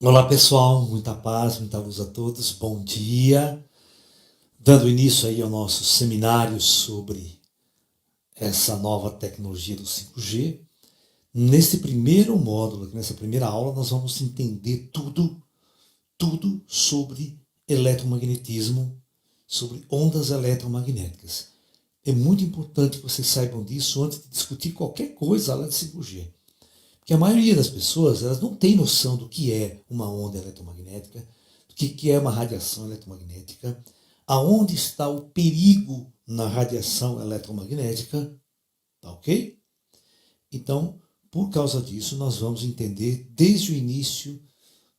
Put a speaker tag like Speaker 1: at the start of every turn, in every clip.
Speaker 1: Olá pessoal, muita paz, muita luz a todos, bom dia. Dando início aí ao nosso seminário sobre essa nova tecnologia do 5G. Nesse primeiro módulo, nessa primeira aula, nós vamos entender tudo sobre eletromagnetismo, sobre ondas eletromagnéticas. É muito importante que vocês saibam disso antes de discutir qualquer coisa além de 5G. Porque a maioria das pessoas elas não tem noção do que é uma onda eletromagnética, do que é uma radiação eletromagnética, aonde está o perigo na radiação eletromagnética, tá ok? Então, por causa disso, nós vamos entender desde o início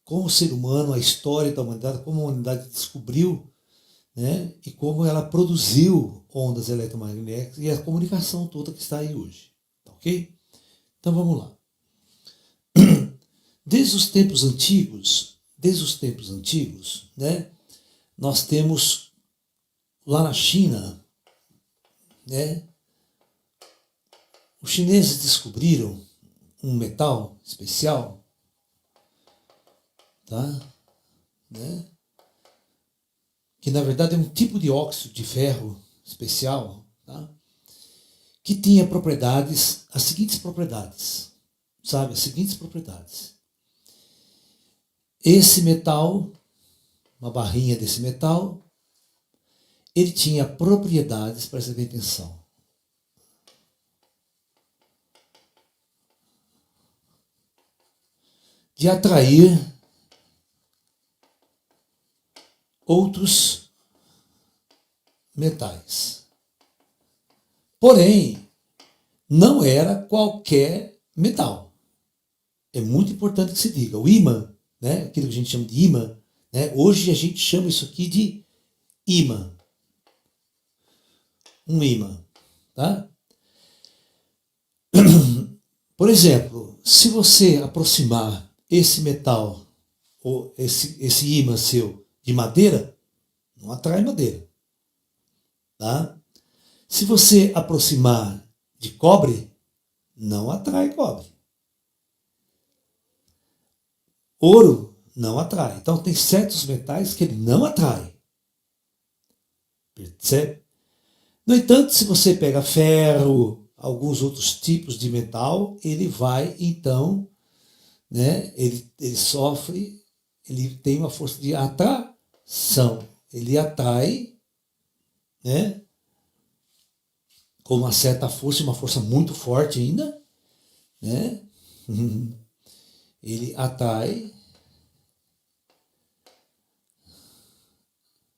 Speaker 1: como o ser humano, a história da humanidade, como a humanidade descobriu, né, e como ela produziu ondas eletromagnéticas e a comunicação toda que está aí hoje, tá ok? Então vamos lá. Desde os tempos antigos, né, nós temos lá na China, né, os chineses descobriram um metal especial, tá, né, que na verdade é um tipo de óxido de ferro especial, tá, que tinha propriedades, as seguintes propriedades, sabe, as seguintes propriedades. Esse metal, uma barrinha desse metal, ele tinha propriedades, presta bem atenção, de atrair outros metais. Porém, não era qualquer metal. É muito importante que se diga. O ímã, né, aquilo que a gente chama de ímã, né, hoje a gente chama isso aqui de ímã. Um ímã, tá? Por exemplo, se você aproximar esse metal ou esse ímã seu de madeira, não atrai madeira, tá? Se você aproximar de cobre, não atrai cobre. Ouro não atrai. Então tem certos metais que ele não atrai. Percebe? No entanto, se você pega ferro, alguns outros tipos de metal, ele vai então, né, ele sofre, ele tem uma força de atração. Ele atrai, né, com uma certa força, uma força muito forte ainda, né? Ele atrai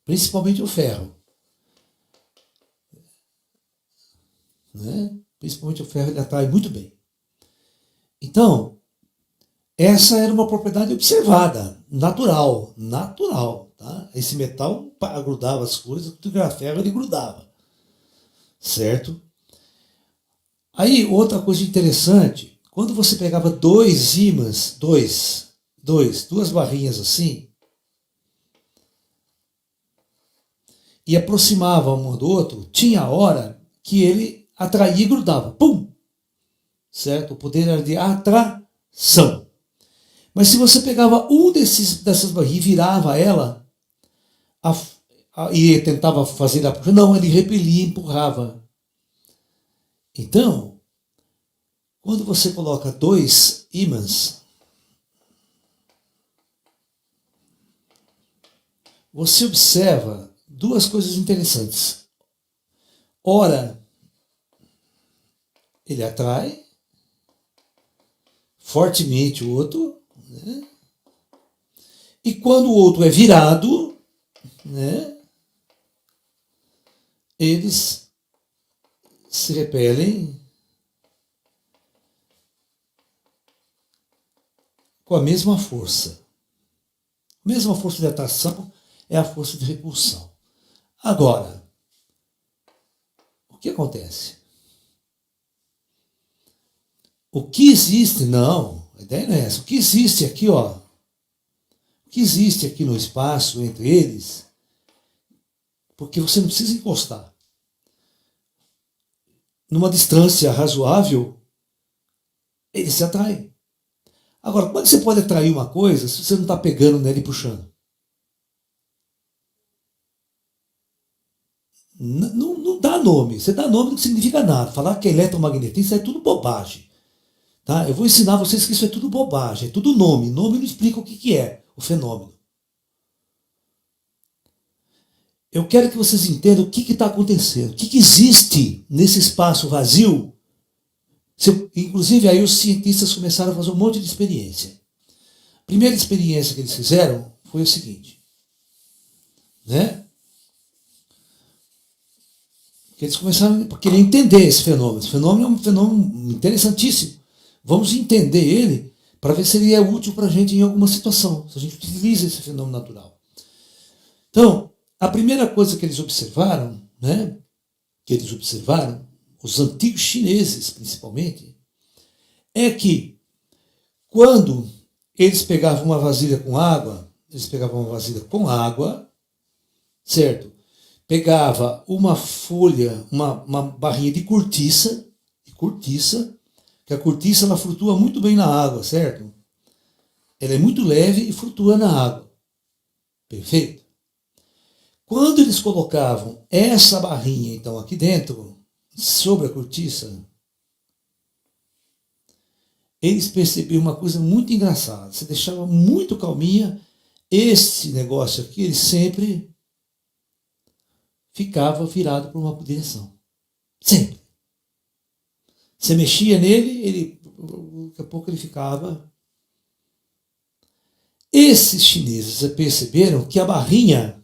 Speaker 1: principalmente o ferro, né? Principalmente o ferro ele atrai muito bem. Então, essa era uma propriedade observada, natural, tá? Esse metal grudava as coisas, tudo que era ferro ele grudava, certo? Aí, outra coisa interessante, quando você pegava dois ímãs, duas barrinhas assim, e aproximava um do outro, tinha a hora que ele atraía e grudava. Pum! Certo? O poder era de atração. Mas se você pegava dessas barrinhas e virava ela e tentava fazer a puxa, não, ele repelia e empurrava. Então, quando você coloca dois ímãs, você observa duas coisas interessantes. Ora, ele atrai fortemente o outro, né? E quando o outro é virado, né, eles se repelem com a mesma força. A mesma força de atração é a força de repulsão. Agora, o que acontece? O que existe, não, a ideia não é essa. O que existe aqui, ó, o que existe aqui no espaço entre eles, porque você não precisa encostar. Numa distância razoável, eles se atraem. Agora, como é que você pode atrair uma coisa se você não está pegando nela e puxando? Não dá nome. Você dá nome não significa nada. Falar que é eletromagnetismo, isso é tudo bobagem. Tá? Eu vou ensinar vocês que isso é tudo bobagem, é tudo nome. Nome não explica o que é o fenômeno. Eu quero que vocês entendam o que está acontecendo, o que existe nesse espaço vazio. Inclusive, aí os cientistas começaram a fazer um monte de experiência. A primeira experiência que eles fizeram foi o seguinte, né? Que eles começaram a querer entender esse fenômeno. Esse fenômeno é um fenômeno interessantíssimo. Vamos entender ele para ver se ele é útil para a gente em alguma situação, se a gente utiliza esse fenômeno natural. Então, a primeira coisa que eles observaram, né? Os antigos chineses principalmente, é que quando eles pegavam uma vasilha com água, certo? Pegava uma folha, uma barrinha de cortiça, que a cortiça ela flutua muito bem na água, certo? Ela é muito leve e flutua na água. Perfeito? Quando eles colocavam essa barrinha, então, aqui dentro, sobre a cortiça, eles percebiam uma coisa muito engraçada. Você deixava muito calminha, esse negócio aqui, ele sempre ficava virado para uma direção. Sempre. Você mexia nele, daqui a pouco ele ficava. Esses chineses perceberam que a barrinha,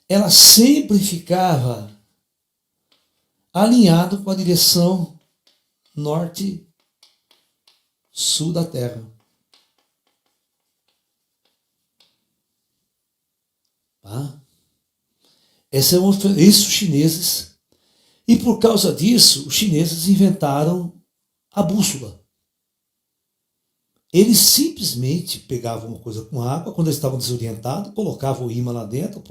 Speaker 1: ela sempre ficava alinhada com a direção norte-sul da Terra. Tá? Isso os chineses. E por causa disso, os chineses inventaram a bússola. Eles simplesmente pegavam uma coisa com água, quando eles estavam desorientados, colocavam o ímã lá dentro,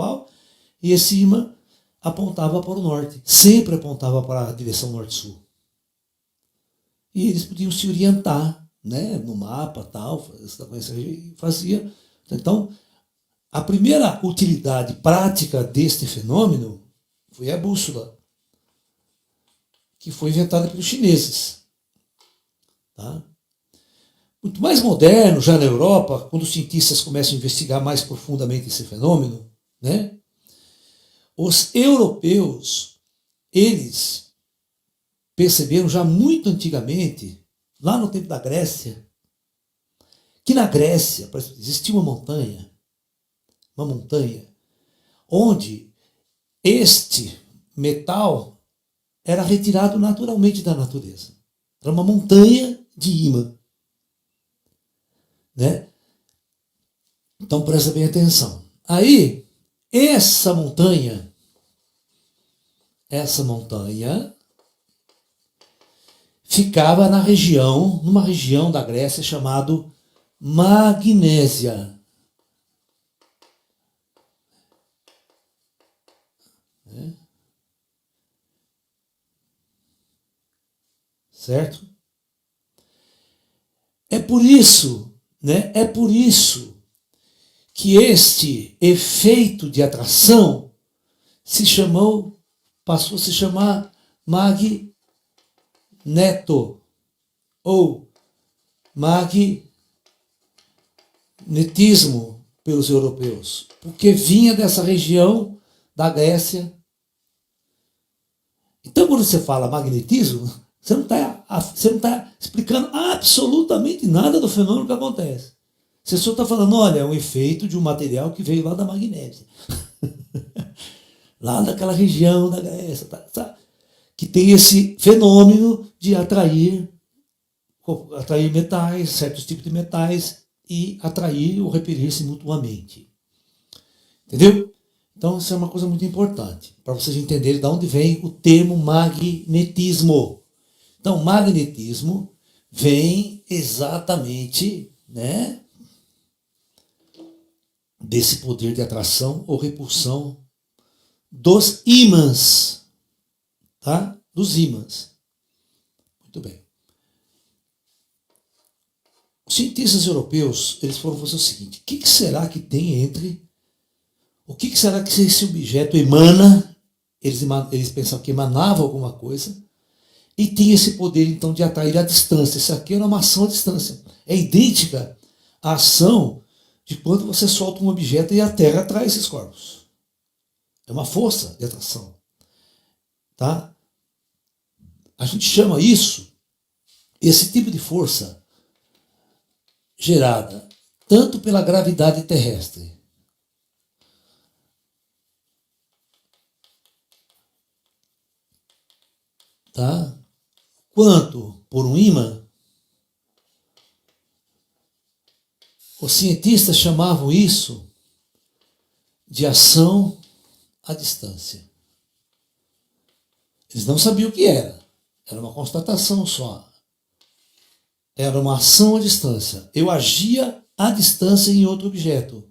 Speaker 1: e esse ímã apontava para o norte. Sempre apontava para a direção norte-sul. E eles podiam se orientar, né, no mapa, fazia. Então, a primeira utilidade prática deste fenômeno foi a bússola, que foi inventada pelos chineses. Tá? Muito mais moderno, já na Europa, quando os cientistas começam a investigar mais profundamente esse fenômeno, né? Os europeus, eles perceberam já muito antigamente, lá no tempo da Grécia, que na Grécia existia uma montanha, onde este metal era retirado naturalmente da natureza. Era uma montanha de ímã. Né? Então presta bem atenção. Aí, essa montanha ficava numa região da Grécia chamada Magnésia. Certo? É por isso que este efeito de atração passou a se chamar magneto ou magnetismo pelos europeus, porque vinha dessa região da Grécia. Então, quando você fala magnetismo, você não está explicando absolutamente nada do fenômeno que acontece. Você só está falando, olha, é um efeito de um material que veio lá da Magnésia. Lá daquela região da Grécia, que tem esse fenômeno de atrair metais, certos tipos de metais, e atrair ou repelir-se mutuamente. Entendeu? Então, isso é uma coisa muito importante, para vocês entenderem de onde vem o termo magnetismo. Então, magnetismo vem exatamente, né, desse poder de atração ou repulsão dos ímãs, tá? Dos ímãs. Muito bem. Os cientistas europeus, eles foram fazer o seguinte: o que será que tem entre, o que será que esse objeto emana? Eles pensavam que emanava alguma coisa e tinha esse poder então de atrair à distância. Isso aqui era uma ação à distância. É idêntica à ação de quando você solta um objeto e a Terra atrai esses corpos. É uma força de atração. Tá? A gente chama isso, esse tipo de força gerada tanto pela gravidade terrestre, tá? Quanto por um ímã. Os cientistas chamavam isso de ação à distância. Eles não sabiam o que era. Era uma constatação só. Era uma ação à distância. Eu agia à distância em outro objeto,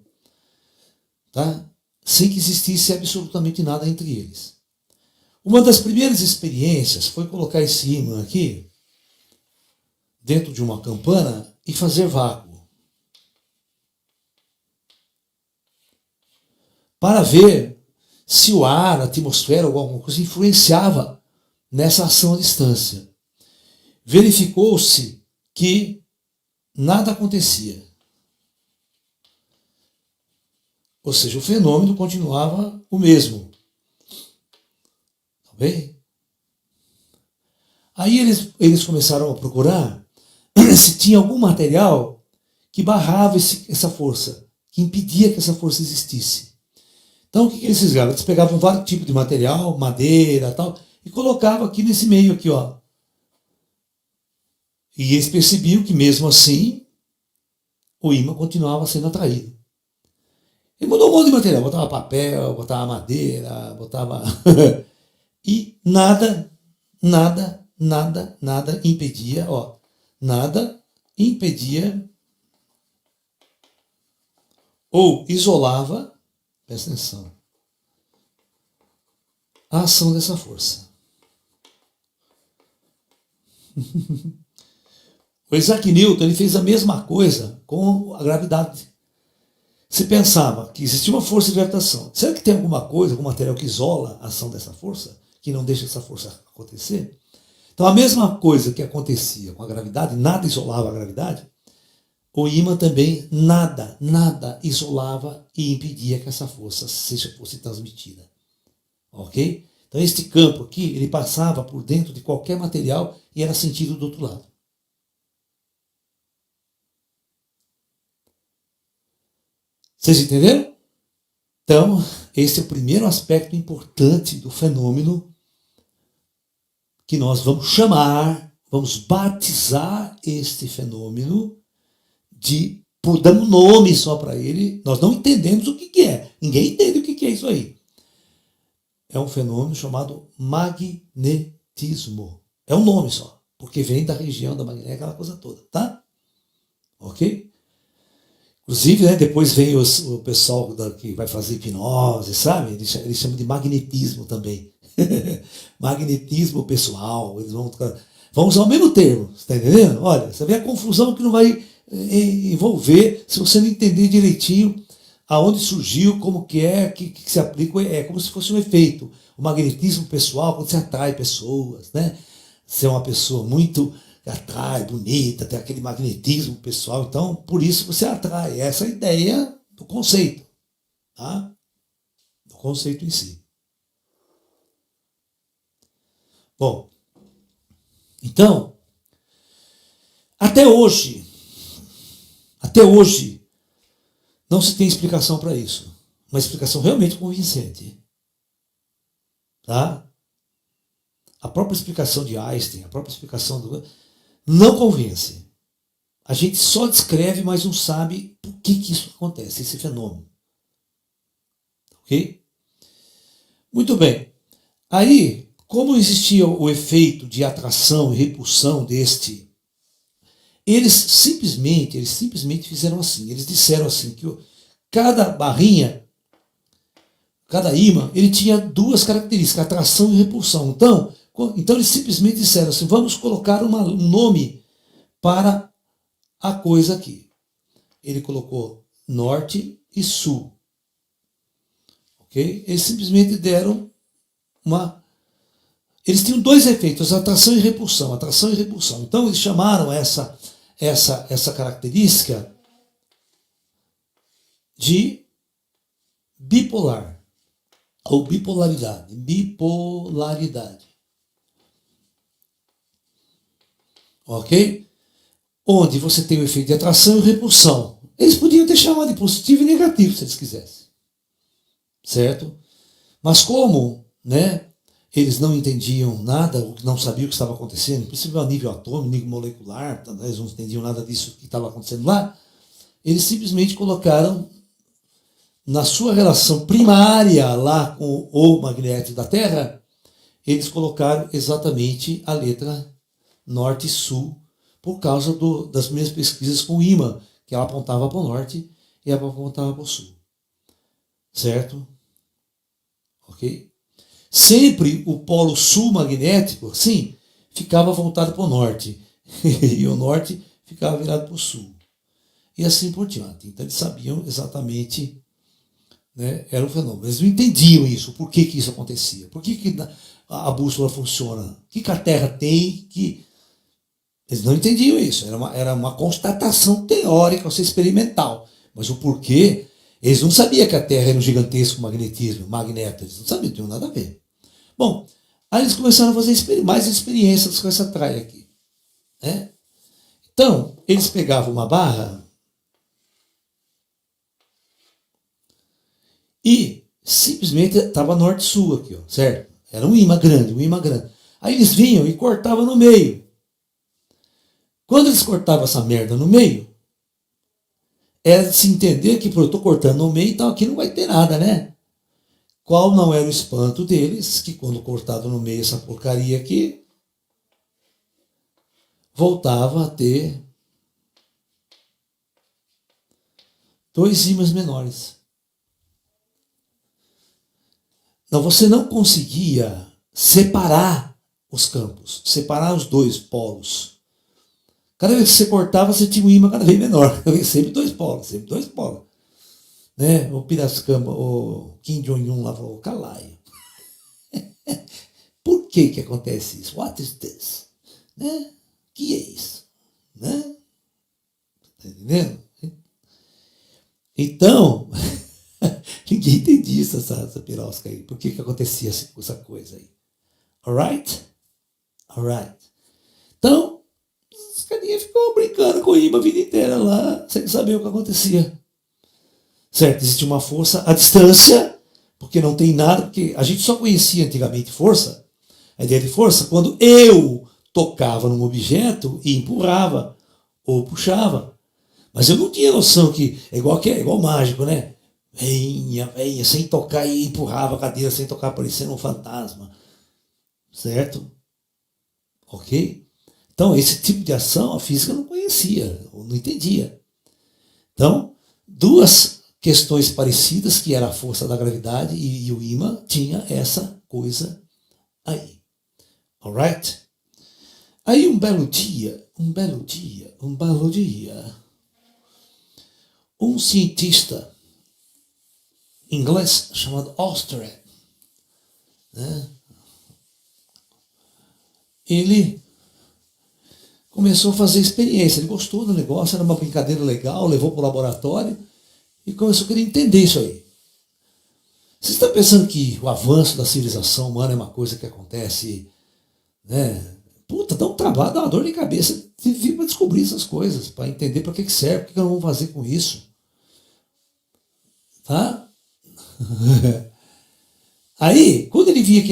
Speaker 1: tá? Sem que existisse absolutamente nada entre eles. Uma das primeiras experiências foi colocar esse ímã aqui dentro de uma campana e fazer vácuo, para ver se o ar, a atmosfera ou alguma coisa influenciava nessa ação à distância. Verificou-se que nada acontecia. Ou seja, o fenômeno continuava o mesmo. Tá bem? Aí eles começaram a procurar se tinha algum material que barrava essa força, que impedia que essa força existisse. Então o que eles fizeram? Eles pegavam vários tipos de material, madeira, tal, e colocavam aqui nesse meio aqui, ó. E eles percebiam que mesmo assim o ímã continuava sendo atraído. Ele mudou um monte de material, botava papel, botava madeira, botava e nada impedia, ó, nada impedia ou isolava, presta atenção, a ação dessa força. O Isaac Newton ele fez a mesma coisa com a gravidade. Você pensava que existia uma força de gravitação. Será que tem alguma coisa, algum material que isola a ação dessa força? Que não deixa essa força acontecer? Então a mesma coisa que acontecia com a gravidade, nada isolava a gravidade, o ímã também nada isolava e impedia que essa força fosse transmitida. Ok? Então este campo aqui, ele passava por dentro de qualquer material e era sentido do outro lado. Vocês entenderam? Então, esse é o primeiro aspecto importante do fenômeno que nós vamos chamar, vamos batizar este fenômeno de, damos nome só para ele, nós não entendemos o que é. Ninguém entende o que é isso aí. É um fenômeno chamado magnetismo. É um nome só, porque vem da região da magnética, aquela coisa toda, tá? Ok? Inclusive, né, depois vem o pessoal que vai fazer hipnose, sabe? Eles chamam de magnetismo também. Magnetismo pessoal. Eles vão usar o mesmo termo, você está entendendo? Olha, você vê a confusão que não vai envolver se você não entender direitinho aonde surgiu, como que se aplica. É como se fosse um efeito. O magnetismo pessoal, quando você atrai pessoas, né? Você é uma pessoa muito atrai, bonita, tem aquele magnetismo pessoal, então por isso você atrai. Essa é a ideia do conceito, tá? Do conceito em si. Bom, então, até hoje, não se tem explicação para isso. Uma explicação realmente convincente, tá? A própria explicação de Einstein, a própria explicação não convence. A gente só descreve, mas não sabe por que isso acontece, esse fenômeno. Ok? Muito bem. Aí, como existia o efeito de atração e repulsão eles simplesmente fizeram assim. Eles disseram assim, que cada barrinha, cada ímã, ele tinha duas características, atração e repulsão. Então eles simplesmente disseram assim, vamos colocar um nome para a coisa aqui. Ele colocou norte e sul. Ok? Eles simplesmente deram uma... Eles tinham dois efeitos, atração e repulsão. Atração e repulsão. Então eles chamaram essa característica de bipolar. Ou bipolaridade. Bipolaridade. Ok? Onde você tem o efeito de atração e repulsão. Eles podiam ter chamado de positivo e negativo, se eles quisessem. Certo? Mas como, né, eles não entendiam nada, não sabiam o que estava acontecendo, principalmente a nível atômico, nível molecular, eles não entendiam nada disso que estava acontecendo lá, eles simplesmente colocaram na sua relação primária lá com o magnético da Terra, eles colocaram exatamente a letra norte e sul, por causa das minhas pesquisas com o ímã, que ela apontava para o norte e ela apontava para o sul. Certo? Ok? Sempre o polo sul magnético, sim, ficava voltado para o norte. E o norte ficava virado para o sul. E assim por diante. Então eles sabiam exatamente, né, era um fenômeno. Eles não entendiam isso, por que isso acontecia. Por que a bússola funciona. O que a Terra tem que... Eles não entendiam isso. Era uma constatação teórica, ou seja, experimental. Mas o porquê... Eles não sabiam que a Terra era um gigantesco magnetismo, magneto. Eles não sabiam, não tinham nada a ver. Bom, aí eles começaram a fazer mais experiências com essa traia aqui. Né? Então, eles pegavam uma barra e simplesmente estava norte-sul aqui, ó, certo? Era um imã grande, um imã grande. Aí eles vinham e cortavam no meio. Quando eles cortavam essa merda no meio, era de se entender que, eu estou cortando no meio, então aqui não vai ter nada, né? Qual não era o espanto deles, que quando cortado no meio essa porcaria aqui, voltava a ter dois ímãs menores. Então você não conseguia separar os campos, separar os dois polos. Cada vez que você cortava, você tinha um ímã cada vez menor. Sempre dois polos, sempre dois polos. Né? O Piracicaba, o Kim Jong-un lá falou, calaio. Por que acontece isso? What is this? Né? Que é isso? Né? Tá entendendo? Então, ninguém entendia essa pirosca aí. Por que acontecia essa coisa aí? Alright? Alright. Então, os carinhas ficou brincando com o imã a vida inteira lá, sem saber o que acontecia. Certo? Existe uma força à distância, porque não tem nada, porque a gente só conhecia antigamente força, a ideia de força, quando eu tocava num objeto e empurrava ou puxava. Mas eu não tinha noção que é igual mágico, né? Venha, sem tocar e empurrava a cadeira sem tocar, parecendo um fantasma. Certo? Ok? Então, esse tipo de ação a física não conhecia, ou não entendia. Então, duas questões parecidas, que era a força da gravidade e o ímã, tinha essa coisa aí. Alright? Aí um belo dia, um cientista inglês chamado Oersted, né? Ele começou a fazer experiência, ele gostou do negócio, era uma brincadeira legal, levou para o laboratório e começou a querer entender isso aí. Você está pensando que o avanço da civilização humana é uma coisa que acontece, né? Puta, dá um trabalho, dá uma dor de cabeça para descobrir essas coisas, para entender para que serve, o que nós vamos fazer com isso. Tá? Aí, quando ele via que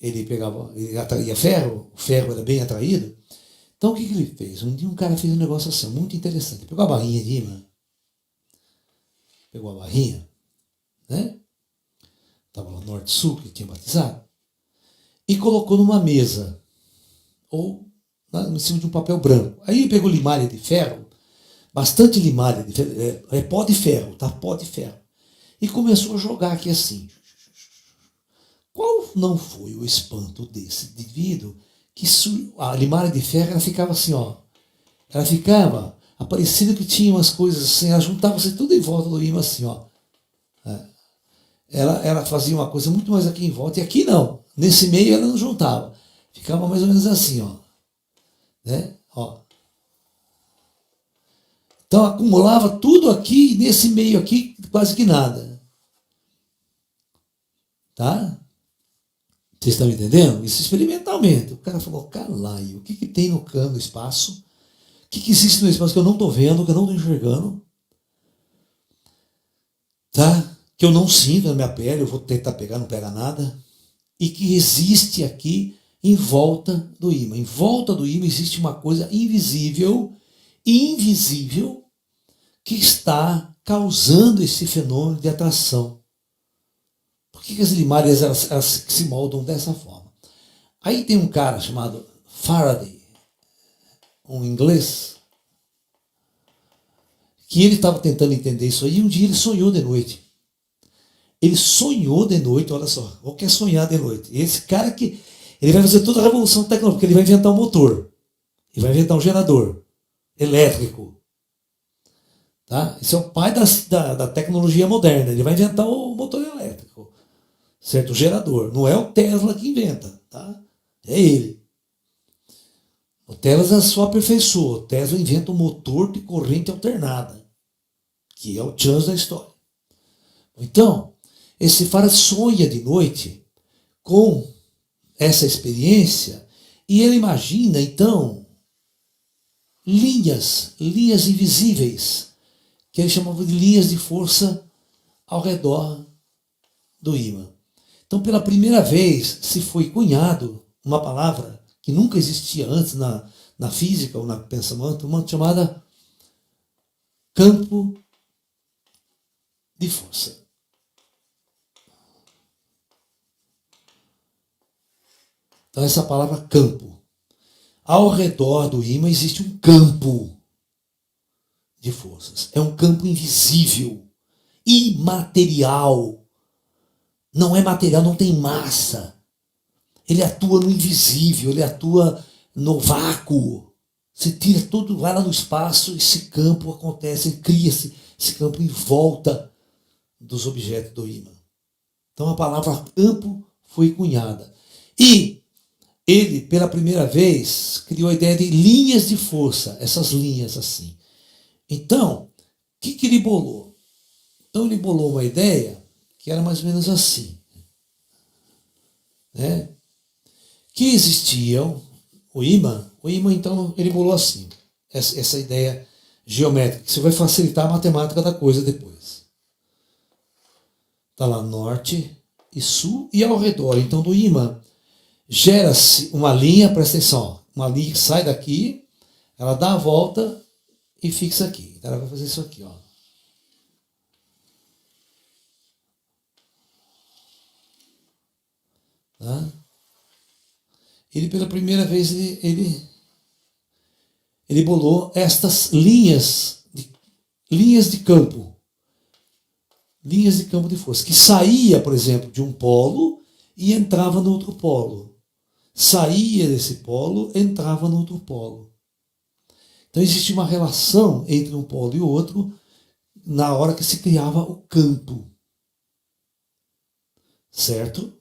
Speaker 1: ele pegava, ele atraía ferro, o ferro era bem atraído, então o que ele fez? Um dia um cara fez um negócio assim, muito interessante. Pegou a barrinha de imã, pegou a barrinha, né? Estava lá no Norte-Sul, que ele tinha batizado, e colocou numa mesa, ou em cima de um papel branco. Aí ele pegou limalha de ferro, bastante limalha de ferro, pó de ferro, tá? Pó de ferro. E começou a jogar aqui assim. Qual não foi o espanto desse indivíduo que a limalha de ferro ela ficava assim, ó. ela ficava, parecendo que tinha umas coisas assim, ela juntava-se tudo em volta do ímã assim, ó. Ela fazia uma coisa muito mais aqui em volta, e aqui não. Nesse meio ela não juntava. Ficava mais ou menos assim, ó. Né? Ó. Então acumulava tudo aqui, e nesse meio aqui, quase que nada. Tá? Vocês estão entendendo? Isso experimentalmente. O cara falou, caralho, o que tem no campo, no espaço? O que existe no espaço que eu não estou vendo, que eu não estou enxergando? Tá? Que eu não sinto na minha pele, eu vou tentar pegar, não pega nada. E que existe aqui em volta do ímã. Em volta do ímã existe uma coisa invisível e invisível que está causando esse fenômeno de atração. Por que as limárias elas se moldam dessa forma? Aí tem um cara chamado Faraday, um inglês, que ele estava tentando entender isso aí, e um dia ele sonhou de noite. Ele sonhou de noite, olha só, o que é sonhar de noite? Esse cara que ele vai fazer toda a revolução tecnológica, porque ele vai inventar um motor, ele vai inventar um gerador elétrico. Tá? Esse é o pai da tecnologia moderna, ele vai inventar o motor elétrico, certo? O gerador. Não é o Tesla que inventa, tá? É ele. O Tesla só aperfeiçoou. O Tesla inventa um motor de corrente alternada, que é o chance da história. Então, esse Faraday sonha de noite com essa experiência e ele imagina, então, linhas invisíveis, que ele chamava de linhas de força ao redor do ímã. Então, pela primeira vez, se foi cunhado uma palavra que nunca existia antes na física ou no pensamento, uma chamada campo de força. Então, essa palavra campo. Ao redor do ímã existe um campo de forças. É um campo invisível, imaterial. Não é material, não tem massa. Ele atua no invisível, ele atua no vácuo. Você tira tudo, vai lá no espaço, esse campo acontece, cria-se esse campo em volta dos objetos do ímã. Então a palavra campo foi cunhada. E ele, pela primeira vez, criou a ideia de linhas de força, essas linhas assim. Então, o que ele bolou? Então ele bolou uma ideia que era mais ou menos assim. Né? Que existiam, o ímã então ele bolou assim, essa ideia geométrica, que isso vai facilitar a matemática da coisa depois. Está lá norte e sul, e ao redor então do ímã gera-se uma linha, presta atenção, uma linha que sai daqui, ela dá a volta e fixa aqui. Então ela vai fazer isso aqui, ó. Tá? Ele pela primeira vez ele bolou estas linhas de campo de força, que saía, por exemplo, de um polo e entrava no outro polo. Saía desse polo, entrava no outro polo. Então existe uma relação entre um polo e o outro na hora que se criava o campo. Certo?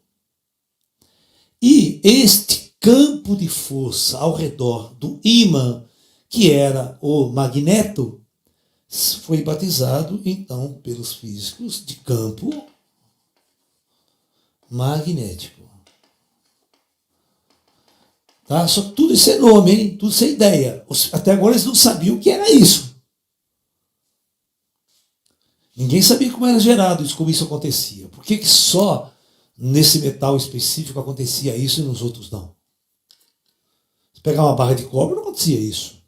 Speaker 1: E este campo de força ao redor do ímã, que era o magneto, foi batizado, então, pelos físicos de campo magnético. Tá? Só que tudo isso é nome, hein? Tudo isso é ideia. Até agora eles não sabiam o que era isso. Ninguém sabia como era gerado isso, como isso acontecia. Por que só nesse metal específico acontecia isso e nos outros não? Se pegar uma barra de cobre, não acontecia isso.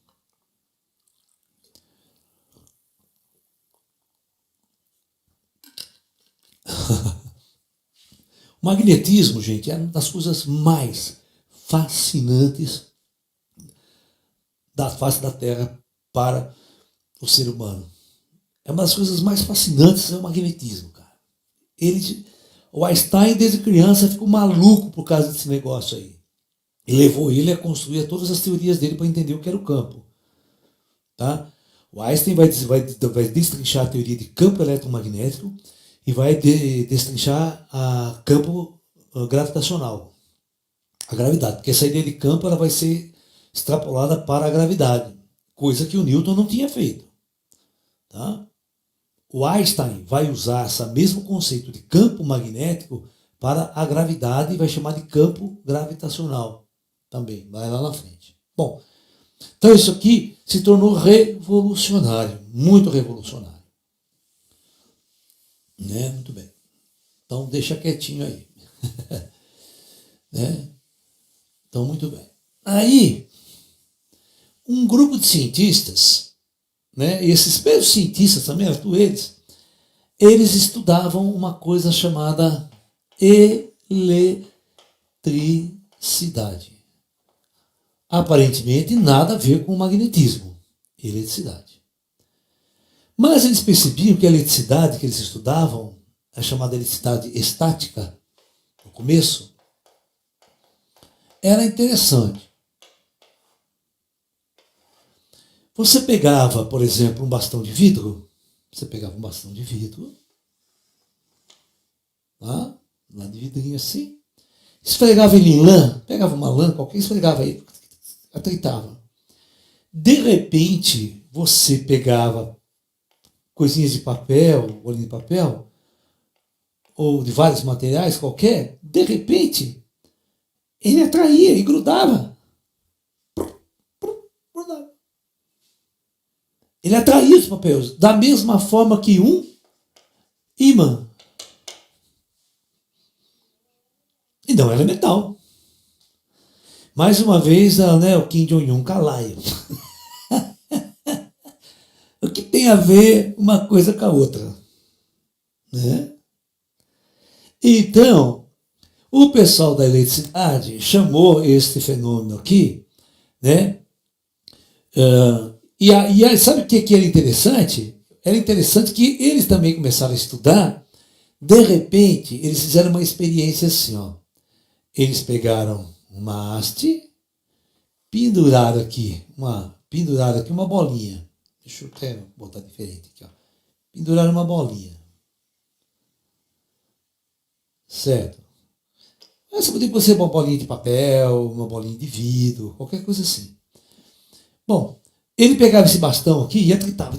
Speaker 1: O magnetismo, gente, é uma das coisas mais fascinantes da face da Terra para o ser humano. É uma das coisas mais fascinantes, é o magnetismo, cara. O Einstein, desde criança, ficou maluco por causa desse negócio aí. E levou ele a construir todas as teorias dele para entender o que era o campo. Tá? O Einstein vai destrinchar a teoria de campo eletromagnético e vai destrinchar a campo gravitacional, a gravidade, porque essa ideia de campo ela vai ser extrapolada para a gravidade, coisa que o Newton não tinha feito. Tá? O Einstein vai usar esse mesmo conceito de campo magnético para a gravidade e vai chamar de campo gravitacional também, vai lá na frente. Bom, então isso aqui se tornou revolucionário, muito revolucionário. Né? Muito bem. Então deixa quietinho aí. Né? Então, muito bem. Aí, um grupo de cientistas, né, esses mesmos cientistas também, eles estudavam uma coisa chamada eletricidade. Aparentemente nada a ver com o magnetismo, eletricidade. Mas eles percebiam que a eletricidade que eles estudavam, a chamada eletricidade estática, no começo, era interessante. Você pegava, por exemplo, um bastão de vidro, lá de vidrinho assim, esfregava ele em lã, pegava uma lã qualquer, esfregava ele, atritava. De repente, você pegava coisinhas de papel, bolinha de papel, ou de vários materiais qualquer, de repente, ele atraía e grudava. Ele atraía os papéis, da mesma forma que um ímã. E não era metal. Mais uma vez, né, o Kim Jong-un calaio. O que tem a ver uma coisa com a outra? Né? Então, o pessoal da eletricidade chamou este fenômeno aqui, né? E sabe o que era interessante? Era interessante que eles também começaram a estudar. De repente, eles fizeram uma experiência assim, ó. Eles pegaram uma haste, penduraram aqui uma bolinha. Deixa eu até botar diferente aqui, ó. Penduraram uma bolinha. Certo? Essa poderia ser uma bolinha de papel, uma bolinha de vidro, qualquer coisa assim. Bom, ele pegava esse bastão aqui e atritava.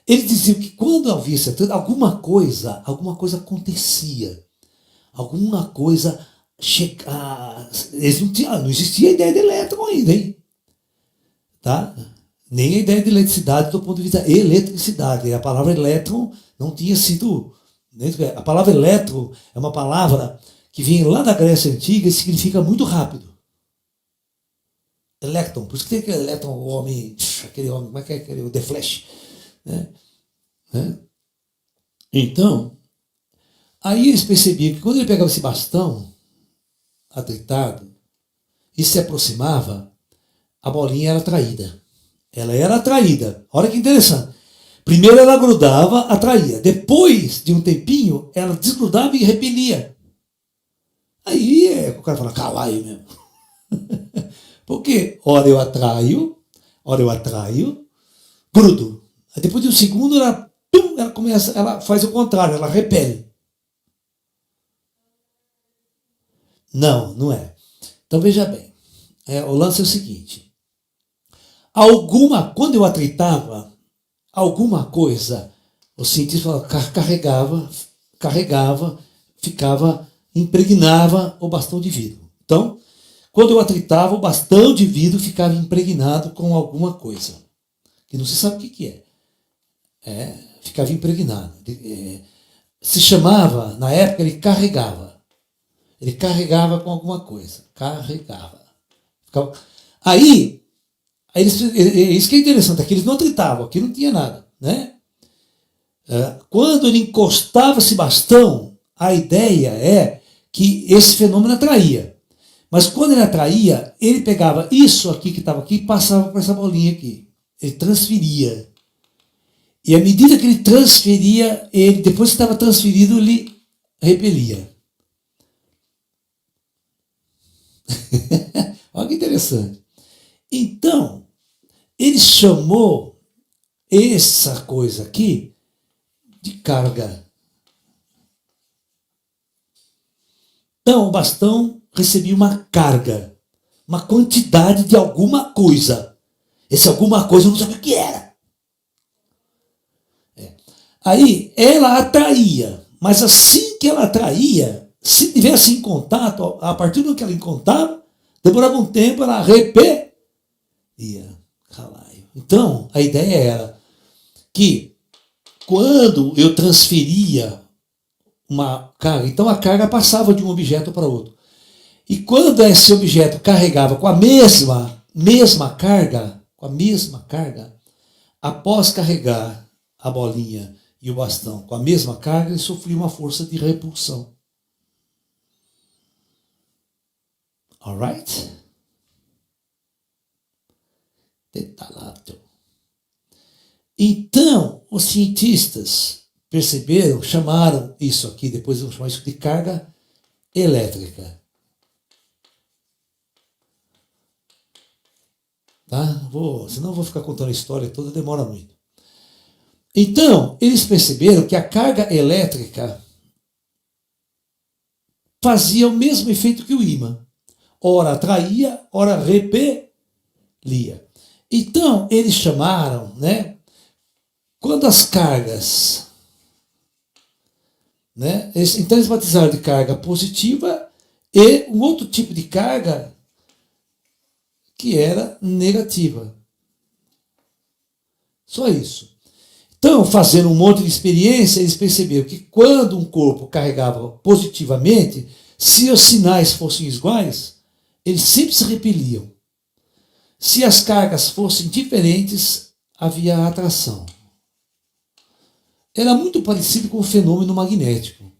Speaker 1: Eles diziam que quando havia esse atrito, alguma coisa acontecia. Alguma coisa não existia a ideia de elétron ainda, hein? Tá? Nem a ideia de eletricidade do ponto de vista eletricidade. A palavra elétron não tinha sido... A palavra elétron é uma palavra que vem lá da Grécia Antiga e significa muito rápido. Elétron, por isso que tem aquele elétron, aquele homem, como é que é aquele, o The Flash. Né? Então, aí eles percebiam que quando ele pegava esse bastão atritado e se aproximava, a bolinha era atraída. Ela era atraída. Olha que interessante. Primeiro ela grudava, atraía. Depois de um tempinho, ela desgrudava e repelia. Aí o cara fala, cala aí mesmo. Porque ora eu atraio, grudo. Aí depois de um segundo, ela faz o contrário, ela repele. Não é. Então veja bem, o lance é o seguinte. Quando eu atritava alguma coisa, o cientista carregava, impregnava o bastão de vidro. Então, quando eu atritava, o bastão de vidro ficava impregnado com alguma coisa, que não se sabe o que é. Ficava impregnado. Se chamava, na época, ele carregava. Ele carregava com alguma coisa. Aí isso que é interessante, aqui eles não atritavam, aqui não tinha nada. Né? Quando ele encostava esse bastão, a ideia é que esse fenômeno atraía. Mas quando ele atraía, ele pegava isso aqui que estava aqui e passava para essa bolinha aqui. Ele transferia. E à medida que ele transferia, depois que estava transferido, ele repelia. Olha que interessante. Então, ele chamou essa coisa aqui de carga. Então, o bastão recebia uma carga, uma quantidade de alguma coisa. Esse alguma coisa eu não sabia o que era. Aí, ela atraía, mas assim que ela atraía, se tivesse em contato, a partir do que ela encontrava, demorava um tempo, ela repelia. Então, a ideia era que quando eu transferia uma carga, então a carga passava de um objeto para outro. E quando esse objeto carregava com a mesma carga, após carregar a bolinha e o bastão com a mesma carga, ele sofria uma força de repulsão. Alright? Então, os cientistas perceberam, chamaram isso aqui, depois vão chamar isso de carga elétrica. Tá? Senão eu vou ficar contando a história toda, demora muito. Então, eles perceberam que a carga elétrica fazia o mesmo efeito que o ímã. Ora atraía, ora repelia. Então, eles chamaram, né? Quando as cargas, né? Então eles batizaram de carga positiva e um outro tipo de carga que era negativa. Só isso. Então, fazendo um monte de experiência, eles perceberam que quando um corpo carregava positivamente, se os sinais fossem iguais, eles sempre se repeliam. Se as cargas fossem diferentes, havia atração. Era muito parecido com o fenômeno magnético.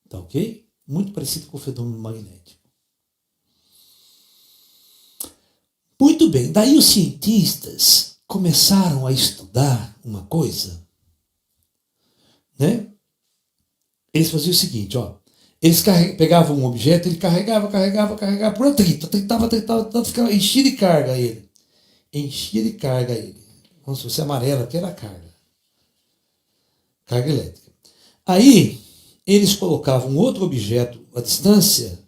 Speaker 1: Tá ok? Muito parecido com o fenômeno magnético. Muito bem, daí os cientistas começaram a estudar uma coisa, né? Eles faziam o seguinte, ó. Eles pegavam um objeto, ele carregava por atrito, tentava, ficava, enchia de carga ele. Como se fosse amarela, que era a carga elétrica. Aí, eles colocavam um outro objeto à distância,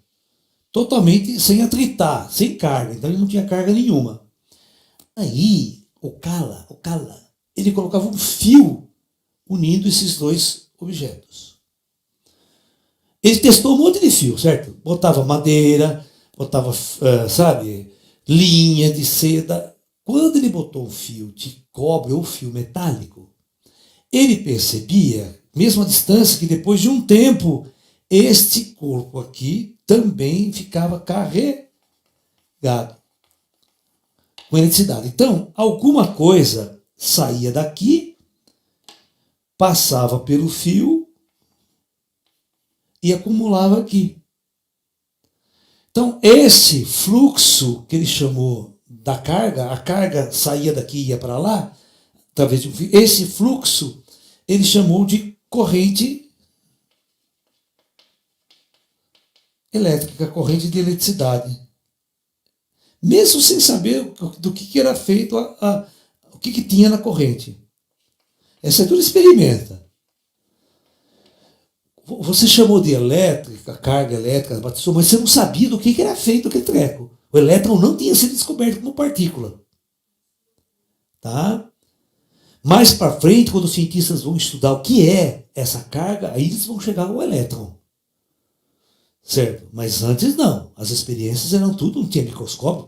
Speaker 1: totalmente sem atritar, sem carga, então ele não tinha carga nenhuma. Aí, o Kala, ele colocava um fio unindo esses dois objetos. Ele testou um monte de fio, certo? Botava madeira, botava, linha de seda. Quando ele botou um fio de cobre ou fio metálico, ele percebia, mesmo à distância, que depois de um tempo, este corpo aqui também ficava carregado com eletricidade. Então, alguma coisa saía daqui, passava pelo fio e acumulava aqui. Então, esse fluxo que ele chamou da carga, a carga saía daqui e ia para lá, através de um fio, esse fluxo ele chamou de corrente elétrica, corrente de eletricidade. Mesmo sem saber do que era feito, o que tinha na corrente. Essa é tudo experimenta. Você chamou de elétrica, carga elétrica, mas você não sabia do que era feito aquele treco. O elétron não tinha sido descoberto como partícula. Tá? Mais para frente, quando os cientistas vão estudar o que é essa carga, aí eles vão chegar ao elétron. Certo? Mas antes não. As experiências eram tudo, não tinha microscópio,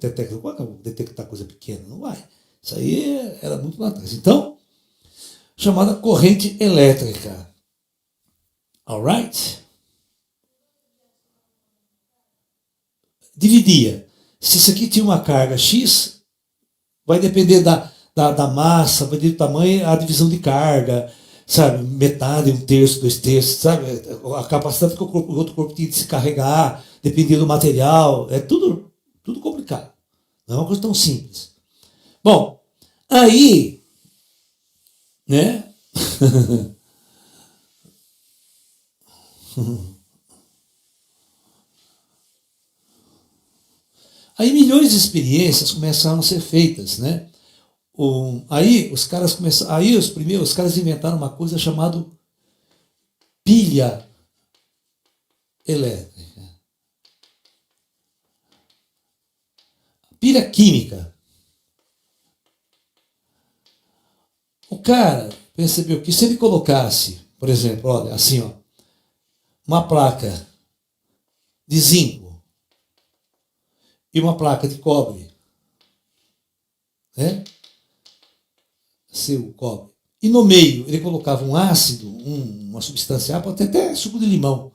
Speaker 1: detectar coisa pequena, não vai. Isso aí era muito lá atrás. Então, chamada corrente elétrica. Alright? Dividia. Se isso aqui tinha uma carga X, vai depender da massa, vai depender do tamanho, a divisão de carga, sabe? Metade, 1/3, 2/3, sabe? A capacidade que o outro corpo tinha de se carregar, dependia do material, é tudo complicado. Não é uma coisa tão simples. Bom, aí, né? Aí milhões de experiências começaram a ser feitas, né? Aí os caras começaram, os caras inventaram uma coisa chamada pilha elétrica, pilha química. O cara percebeu que se ele colocasse, por exemplo, olha, assim, ó, uma placa de zinco e uma placa de cobre, né? Seu cobre. E no meio ele colocava um ácido, uma substância, pode ter até suco de limão,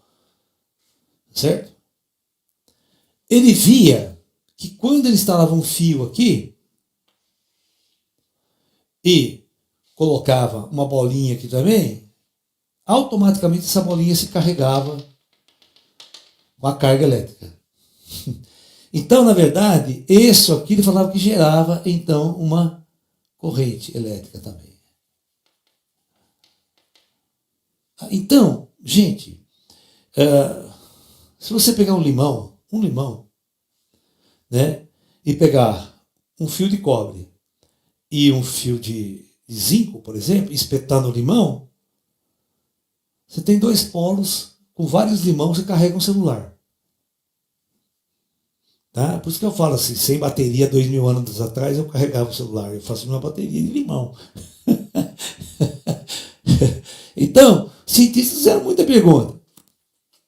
Speaker 1: certo? Ele via que quando ele instalava um fio aqui e colocava uma bolinha aqui também, automaticamente essa bolinha se carregava com a carga elétrica. Então, na verdade, isso aqui ele falava que gerava, então, uma corrente elétrica também. Então, gente, se você pegar um limão, né, e pegar um fio de cobre e um fio de zinco, por exemplo, e espetar no limão, você tem dois polos, com vários limões você carrega um celular. Tá? Por isso que eu falo assim, sem bateria, 2000 anos atrás, eu carregava o celular. Eu faço uma bateria de limão. Então, cientistas fizeram muita pergunta.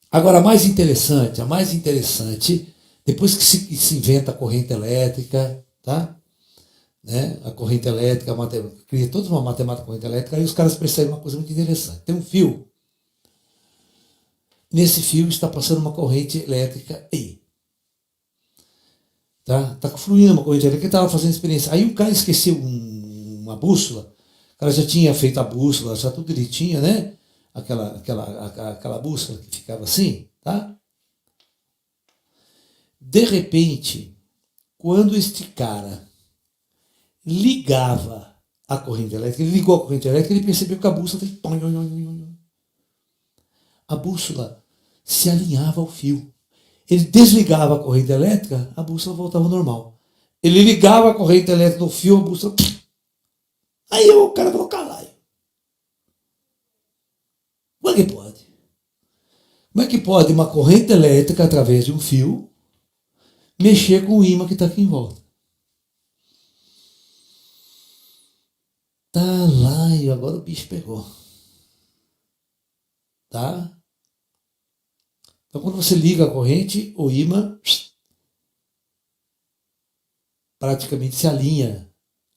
Speaker 1: Agora, a mais interessante, depois que se inventa a corrente elétrica, tá? Né? A corrente elétrica, cria toda uma matemática da corrente elétrica, aí os caras percebem uma coisa muito interessante. Tem um fio. Nesse fio está passando uma corrente elétrica aí. Tá fluindo uma corrente elétrica, ele estava fazendo experiência. Aí o cara esqueceu uma bússola, o cara já tinha feito a bússola, já tudo direitinho, né? Aquela bússola que ficava assim, tá? De repente, quando este cara ligava a corrente elétrica, ele ligou a corrente elétrica, ele percebeu que a bússola fez... A bússola se alinhava ao fio. Ele desligava a corrente elétrica, a bússola voltava ao normal. Ele ligava a corrente elétrica no fio, a bússola... Aí o cara falou, caralho. Como é que pode? Como é que pode uma corrente elétrica, através de um fio, mexer com o ímã que está aqui em volta? Tá lá, e agora o bicho pegou. Tá? Então, quando você liga a corrente, o ímã praticamente se alinha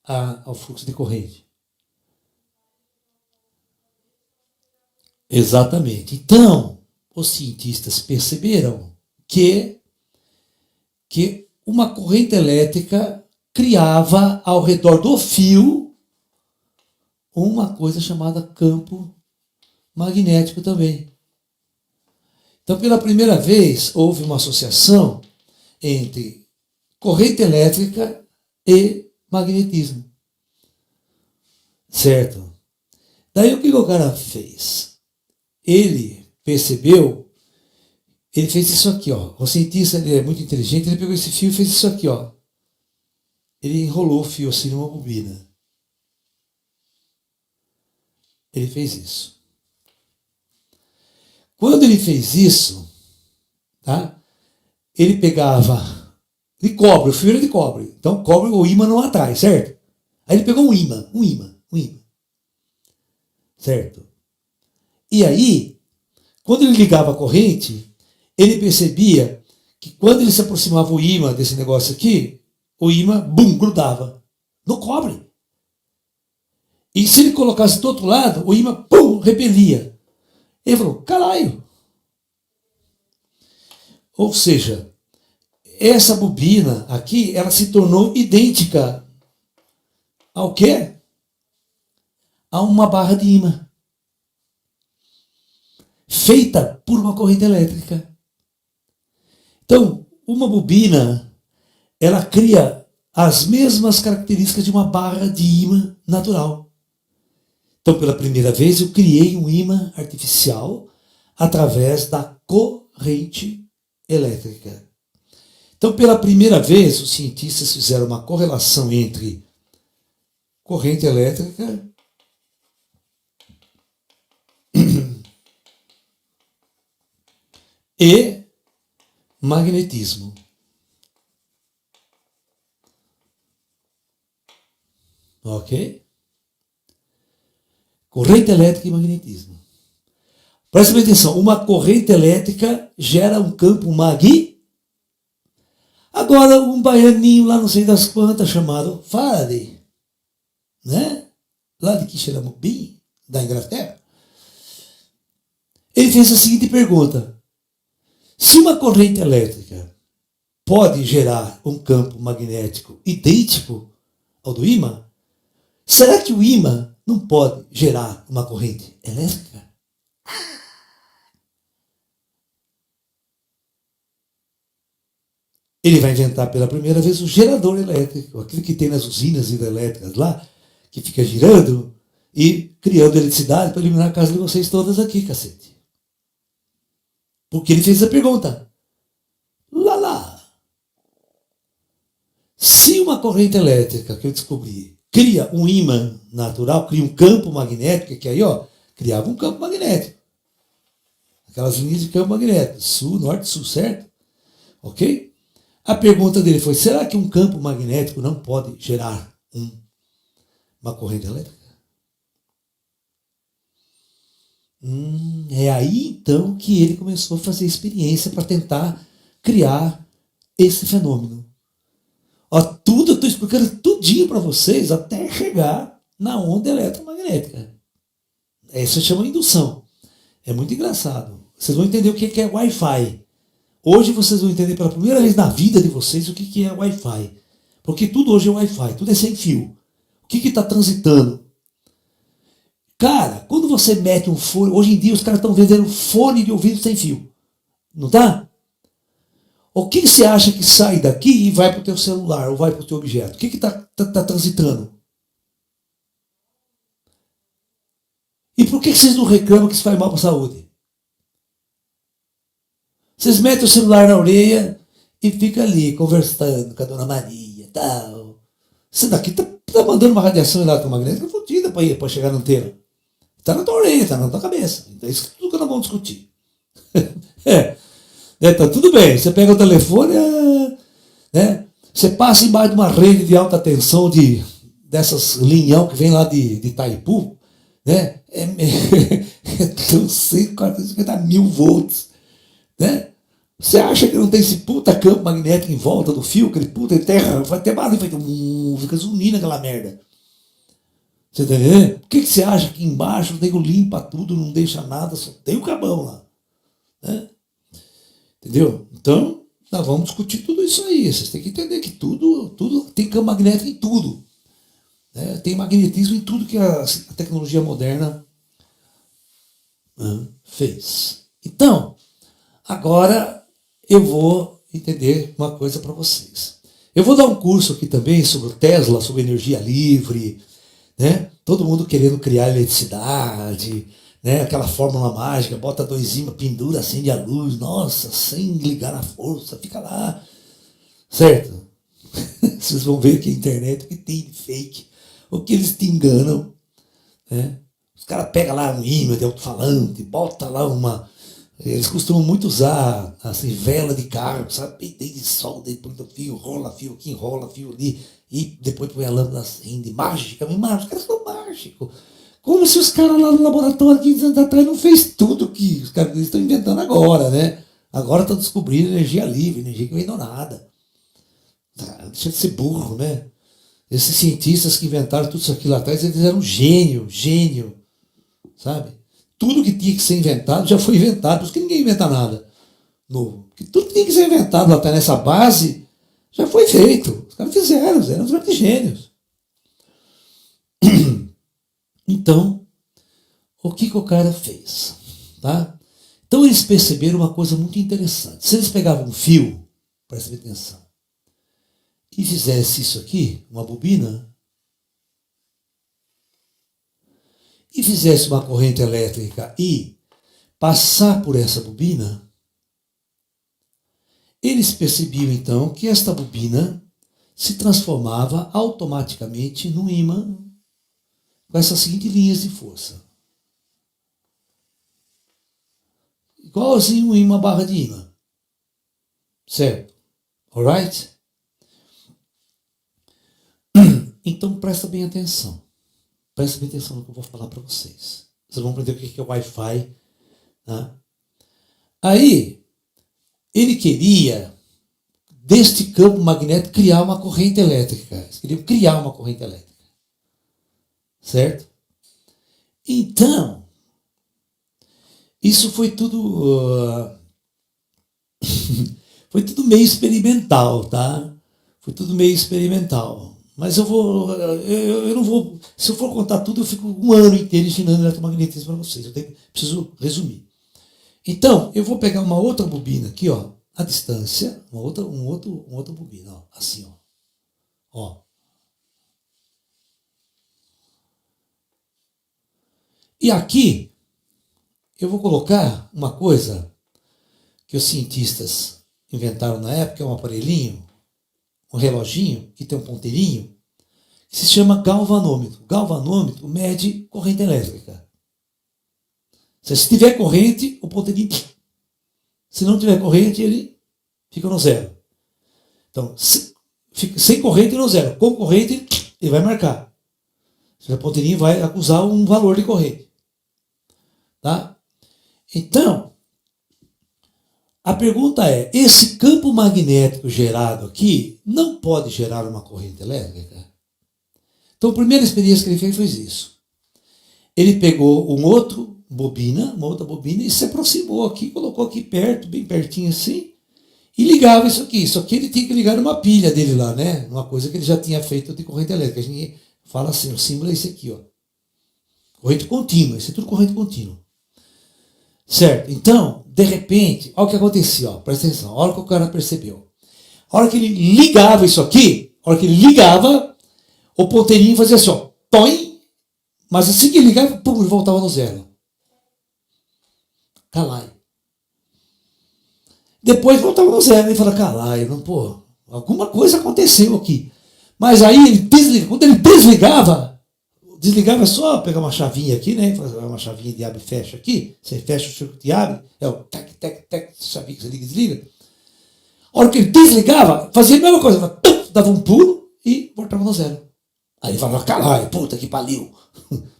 Speaker 1: ao fluxo de corrente. Exatamente. Então, os cientistas perceberam que uma corrente elétrica criava ao redor do fio uma coisa chamada campo magnético também. Então, pela primeira vez, houve uma associação entre corrente elétrica e magnetismo. Certo? Daí o que o cara fez? Ele percebeu, ele fez isso aqui, ó. O cientista, ele é muito inteligente, ele pegou esse fio e fez isso aqui, ó. Ele enrolou o fio assim numa bobina. Ele fez isso. Quando ele fez isso, tá? Ele pegava de cobre, o fio era de cobre. Então, cobre, o ímã não atrai, certo? Aí ele pegou um ímã. Certo? E aí, quando ele ligava a corrente, ele percebia que quando ele se aproximava o ímã desse negócio aqui, o ímã, bum, grudava no cobre. E se ele colocasse do outro lado, o ímã, pum, repelia. Ele falou, caralho. Ou seja, essa bobina aqui, ela se tornou idêntica ao quê? A uma barra de ímã. Feita por uma corrente elétrica. Então, uma bobina, ela cria as mesmas características de uma barra de ímã natural. Então, pela primeira vez, eu criei um ímã artificial através da corrente elétrica. Então, pela primeira vez, os cientistas fizeram uma correlação entre corrente elétrica e magnetismo. Ok? Corrente elétrica e magnetismo. Presta bem atenção, uma corrente elétrica gera um campo magnético. Agora, um baianinho lá não sei das quantas, chamado Faraday, né? Lá de Quixeramobim, da Inglaterra, ele fez a seguinte pergunta: se uma corrente elétrica pode gerar um campo magnético idêntico ao do ímã, será que o ímã não pode gerar uma corrente elétrica? Ele vai inventar pela primeira vez o gerador elétrico, aquele que tem nas usinas hidrelétricas lá, que fica girando e criando eletricidade para iluminar a casa de vocês todas aqui, cacete. Porque ele fez a pergunta: lá. Se uma corrente elétrica que eu descobri cria um ímã natural, cria um campo magnético, que aí, ó, criava um campo magnético. Aquelas linhas de campo magnético, sul, norte, sul, certo? Ok? A pergunta dele foi: será que um campo magnético não pode gerar uma corrente elétrica? É aí então que ele começou a fazer experiência para tentar criar esse fenômeno. Ó, tudo eu estou explicando tudinho para vocês até chegar na onda eletromagnética. Isso se chama indução. É muito engraçado. Vocês vão entender o que é Wi-Fi. Hoje vocês vão entender pela primeira vez na vida de vocês o que é Wi-Fi. Porque tudo hoje é Wi-Fi, tudo é sem fio. O que está transitando? Cara, quando você mete um fone, hoje em dia os caras estão vendendo fone de ouvido sem fio. Não tá? O que você acha que sai daqui e vai para o teu celular ou vai para o teu objeto? O que está transitando? E por que vocês não reclamam que isso faz mal para a saúde? Vocês metem o celular na orelha e fica ali conversando com a dona Maria e tal. Isso daqui tá mandando uma radiação eletromagnética fodida para chegar na antena. Está na tua orelha, está na tua cabeça. Então é isso tudo que nós vamos discutir. Tá tudo bem. Você pega o telefone, né? Você passa embaixo de uma rede de alta tensão dessas linhão que vem lá de Itaipu, né? É 150 mil volts. Né? Você acha que não tem esse puta campo magnético em volta do fio, aquele puta terra, vai ter barulho, fica zunindo aquela merda. Você tá entendendo? Por que você acha que embaixo o nego limpa tudo, não deixa nada, só tem o cabão lá? Né? Entendeu? Então, nós vamos discutir tudo isso aí. Vocês têm que entender que tudo tem campo magnético em tudo. Né? Tem magnetismo em tudo que a tecnologia moderna fez. Então, agora eu vou entender uma coisa para vocês. Eu vou dar um curso aqui também sobre o Tesla, sobre energia livre, né? Todo mundo querendo criar eletricidade, né? Aquela fórmula mágica, bota 2 ímãs, pendura, acende a luz, nossa, sem ligar na força, fica lá, certo? Vocês vão ver que a internet que tem de fake, o que eles te enganam, né? Os caras pegam lá um ímã de alto-falante, bota lá uma... Eles costumam muito usar assim, vela de carro, sabe? Desde sol, depois do fio, rola fio aqui, enrola fio ali, e depois põe a lâmpada acende. Mágicamente, os caras são mágicos. Como se os caras lá no laboratório 15 anos atrás não fez tudo que os caras estão inventando agora, né? Agora estão descobrindo energia livre, energia que vem do nada. Deixa de ser burro, né? Esses cientistas que inventaram tudo isso aqui lá atrás, eles eram gênio, sabe? Tudo que tinha que ser inventado já foi inventado, por isso que ninguém inventa nada novo. Porque tudo que tinha que ser inventado até nessa base já foi feito. Os caras fizeram, eram os grandes gênios. Então, o que o cara fez? Tá? Então eles perceberam uma coisa muito interessante. Se eles pegavam um fio, presta atenção, e fizesse isso aqui, uma bobina, e fizesse uma corrente elétrica e passar por essa bobina, Eles percebiam então que esta bobina se transformava automaticamente num ímã com essas seguintes linhas de força. Igualzinho um ímã barra de ímã. Certo? Alright? Então presta bem atenção. Presta bem atenção no que eu vou falar para vocês. Vocês vão aprender o que é Wi-Fi. Né? Aí, ele queria, deste campo magnético, criar uma corrente elétrica. Eles queriam criar uma corrente elétrica. Certo? Então, isso foi tudo... foi tudo meio experimental, tá? Foi tudo meio experimental. Mas eu não vou... Se eu for contar tudo, eu fico um ano inteiro ensinando eletromagnetismo para vocês. Preciso resumir. Então, eu vou pegar uma outra bobina aqui, ó, à distância, uma outra bobina, ó, assim, ó. Ó. E aqui, eu vou colocar uma coisa que os cientistas inventaram na época, é um aparelhinho, um reloginho, que tem um ponteirinho, que se chama galvanômetro. Galvanômetro mede corrente elétrica. Se tiver corrente, o ponteirinho... Se não tiver corrente, ele fica no zero. Então, sem corrente, no zero. Com corrente, ele vai marcar. O ponteirinho vai acusar um valor de corrente. Tá? Então, a pergunta é, esse campo magnético gerado aqui não pode gerar uma corrente elétrica? Então, a primeira experiência que ele fez foi isso. Ele pegou uma outra bobina, e se aproximou aqui, colocou aqui perto, bem pertinho assim, e ligava isso aqui. Isso aqui ele tinha que ligar numa pilha dele lá, né? Uma coisa que ele já tinha feito de corrente elétrica. A gente fala assim, o símbolo é esse aqui, ó. Corrente contínua, isso é tudo corrente contínua. Certo? Então, de repente, olha o que acontecia, ó, presta atenção, olha o que o cara percebeu. A hora que ele ligava isso aqui, o ponteirinho fazia assim, ó, toim, mas assim que ele ligava, pum, ele voltava no zero. Caralho. Depois voltava no zero, ele fala, caralho, não, pô, alguma coisa aconteceu aqui. Mas aí, quando ele desligava só pegar uma chavinha aqui, né? Fazer uma chavinha de abre e fecha aqui. Você fecha o circuito e abre. É o tac, tac, tac, chavinha que você liga e desliga. A hora que ele desligava, fazia a mesma coisa. Dava um pulo e voltava no zero. Aí ele falava, caralho, puta que pariu.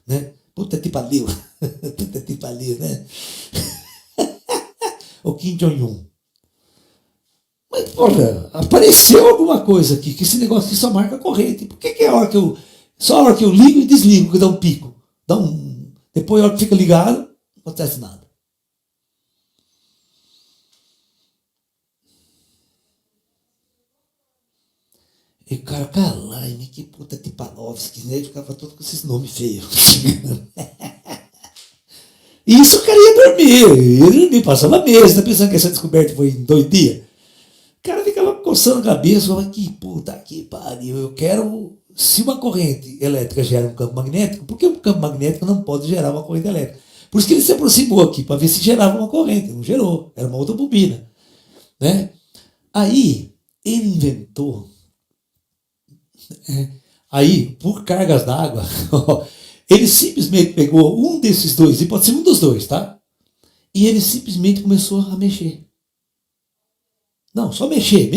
Speaker 1: Né? Puta que pariu. Puta que pariu, né? O Kim Jong-un. Mas, porra, apareceu alguma coisa aqui, que esse negócio aqui só marca corrente. Por que é a hora que eu... Só a hora que eu ligo e desligo, que dá um pico. Depois a hora que fica ligado, não acontece nada. E o cara, caralho, que puta Tipanovski, né? Ele ficava todo com esses nomes feios. Isso o cara ia dormir. Ele me passava meses, tá pensando que essa descoberta foi em 2 dias? O cara ficava coçando a cabeça, falando, que puta que pariu, eu quero... Se uma corrente elétrica gera um campo magnético, por que um campo magnético não pode gerar uma corrente elétrica? Por isso que ele se aproximou aqui, para ver se gerava uma corrente. Não gerou, era uma outra bobina. Né? Aí, ele inventou... Aí, por cargas d'água, ele simplesmente pegou um desses dois, e pode ser um dos dois, tá? E ele simplesmente começou a mexer. Não, só mexer.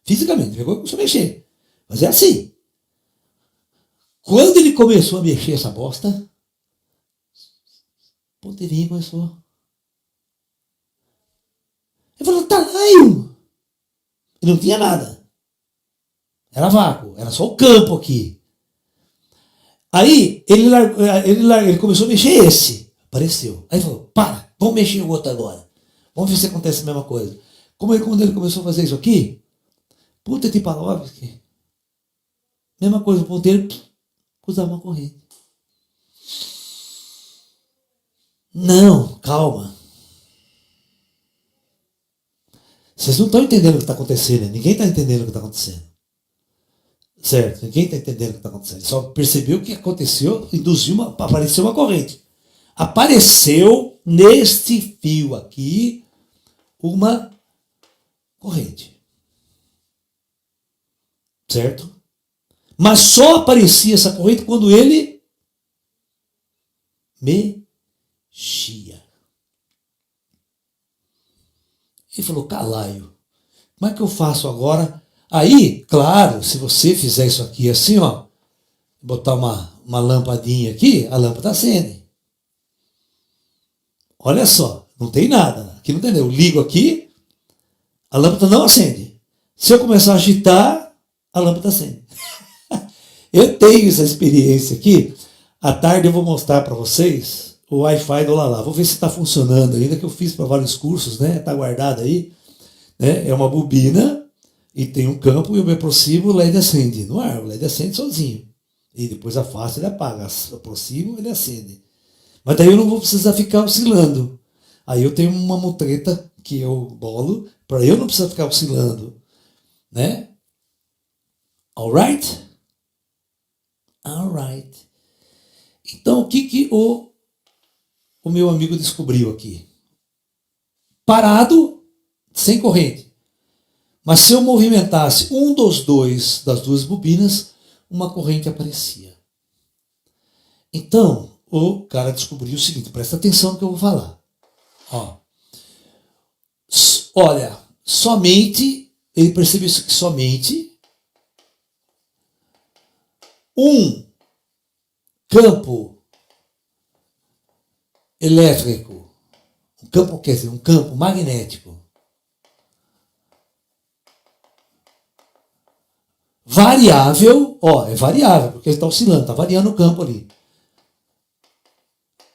Speaker 1: Fisicamente, pegou e começou a mexer. Mas é assim. Quando ele começou a mexer essa bosta, o ponteirinho começou. Ele falou, caralho! E não tinha nada. Era vácuo, era só o campo aqui. Aí ele começou a mexer esse. Apareceu. Aí ele falou, para, vamos mexer o outro agora. Vamos ver se acontece a mesma coisa. Quando ele começou a fazer isso aqui, puta Tipanovski, mesma coisa, o ponteiro usava uma corrente. Não, calma. Vocês não estão entendendo o que está acontecendo, né? Ninguém está entendendo o que está acontecendo. Certo? Ninguém está entendendo o que está acontecendo. Só percebeu o que aconteceu, apareceu uma corrente. Apareceu neste fio aqui uma corrente. Certo? Mas só aparecia essa corrente quando ele mexia. Ele falou, Calaio, como é que eu faço agora? Aí, claro, se você fizer isso aqui assim, ó, botar uma lampadinha aqui, a lâmpada acende. Olha só, não tem nada. Aqui não tem nada. Eu ligo aqui, a lâmpada não acende. Se eu começar a agitar, a lâmpada acende. Eu tenho essa experiência aqui. À tarde eu vou mostrar para vocês o Wi-Fi do Lalá. Vou ver se está funcionando ainda, que eu fiz para vários cursos, né? Está guardado aí. Né? É uma bobina e tem um campo e eu me aproximo, o LED acende no ar. O LED acende sozinho. E depois afasto, ele apaga. Aproximo, ele acende. Mas daí eu não vou precisar ficar oscilando. Aí eu tenho uma mutreta que eu bolo para eu não precisar ficar oscilando. Né? Alright? Alright. Então, o que o meu amigo descobriu aqui? Parado, sem corrente. Mas se eu movimentasse um das duas bobinas, uma corrente aparecia. Então, o cara descobriu o seguinte, presta atenção no que eu vou falar. Ó. Olha, ele percebeu que somente um campo elétrico, um campo magnético variável, é variável, porque ele está oscilando, está variando o campo ali,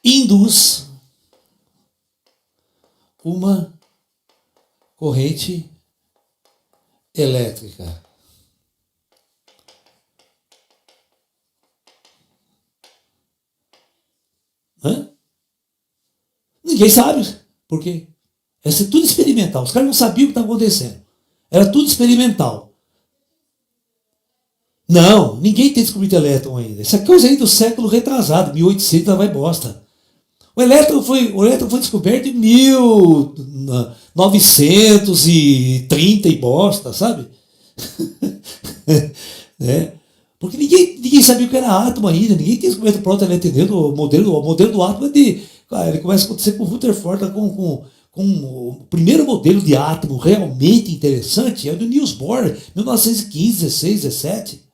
Speaker 1: induz uma corrente elétrica. Hã? Ninguém sabe por quê. Isso é tudo experimental. Os caras não sabiam o que estava acontecendo. Era tudo experimental. Não, ninguém tem descoberto elétron ainda. Isso é coisa aí do século retrasado, 1800, lá vai bosta. O elétron foi descoberto em 1930 e bosta, sabe? Né? Porque ninguém sabia o que era átomo ainda, ninguém tinha descoberto o protoelétron, o modelo do átomo ele começa a acontecer com o Rutherford, com o primeiro modelo de átomo realmente interessante, é o do Niels Bohr, 1915, 16, 17.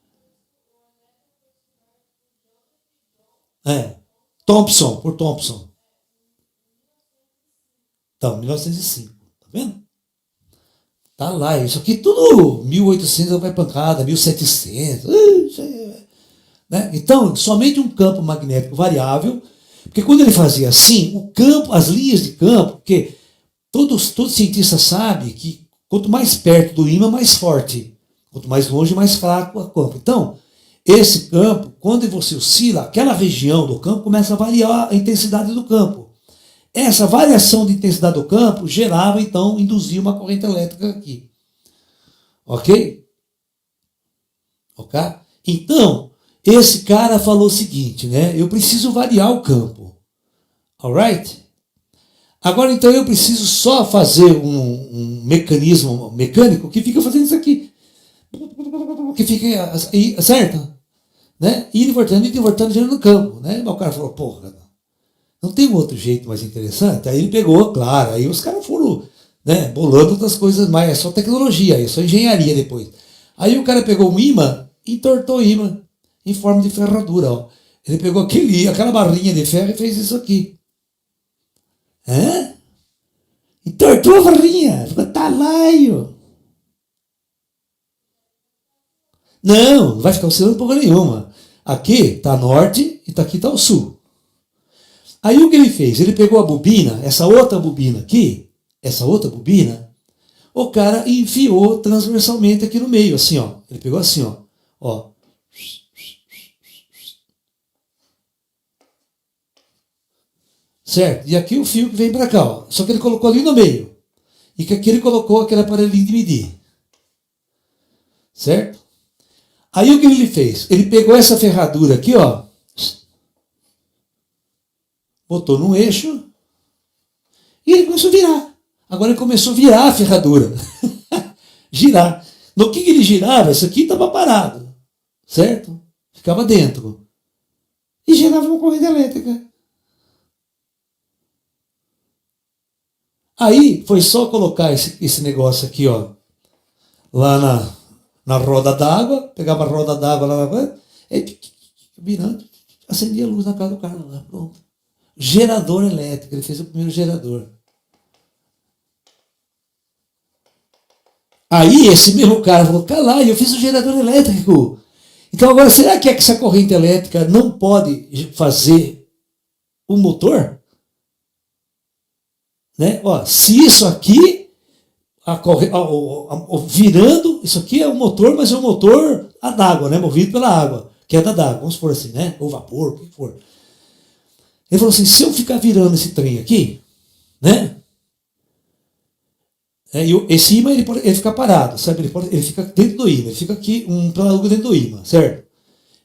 Speaker 1: Por Thomson. Então, 1905, tá vendo? Tá lá, isso aqui tudo 1800 vai pancada, 1700, né? Então, somente um campo magnético variável, porque quando ele fazia assim, o campo, as linhas de campo, porque todo cientista sabe que quanto mais perto do ímã, mais forte, quanto mais longe, mais fraco o campo. Então, esse campo, quando você oscila, aquela região do campo começa a variar a intensidade do campo. Essa variação de intensidade do campo gerava, então, induzia uma corrente elétrica aqui. Ok? Ok? Então, esse cara falou o seguinte, né? Eu preciso variar o campo. Alright? Agora, então, eu preciso só fazer um mecanismo mecânico que fica fazendo isso aqui. Que fica, certo? Né? Indo e voltando, gerando no campo. Né? O cara falou, porra, não tem um outro jeito mais interessante? Aí ele pegou, claro, aí os caras foram, né, bolando outras coisas mais, é só tecnologia, é só engenharia depois. Aí o cara pegou um ímã e entortou o ímã em forma de ferradura. Ó. Ele pegou aquela barrinha de ferro e fez isso aqui. Entortou a barrinha, ficou talaio. Não vai ficar oscilando porra nenhuma. Aqui está norte e aqui está o sul. Aí o que ele fez? Ele pegou a bobina, essa outra bobina aqui, o cara enfiou transversalmente aqui no meio, assim, ó. Ele pegou assim, ó. Certo? E aqui o fio que vem para cá, ó. Só que ele colocou ali no meio. E que aqui ele colocou aquele aparelhinho de medir. Certo? Aí o que ele fez? Ele pegou essa ferradura aqui, ó. Botou num eixo e ele começou a virar. Agora ele começou a virar a ferradura. Girar. No que ele girava, isso aqui estava parado. Certo? Ficava dentro. E gerava uma corrente elétrica. Aí foi só colocar esse negócio aqui, ó, lá na roda d'água, pegava a roda d'água lá na e virando, acendia a luz na casa do cara lá, pronto. Gerador elétrico, ele fez o primeiro gerador. Aí esse mesmo cara falou, lá, eu fiz o gerador elétrico. Então agora, será que essa corrente elétrica não pode fazer o motor? Né? Ó, se isso aqui, virando, isso aqui é o motor, mas é um motor a d'água, né? Movido pela água, queda d'água, vamos supor assim, né? Ou vapor, o que for. Ele falou assim, se eu ficar virando esse trem aqui, né? Esse ímã ele fica parado, sabe? Ele fica dentro do ímã, ele fica aqui, um plano dentro do ímã, certo?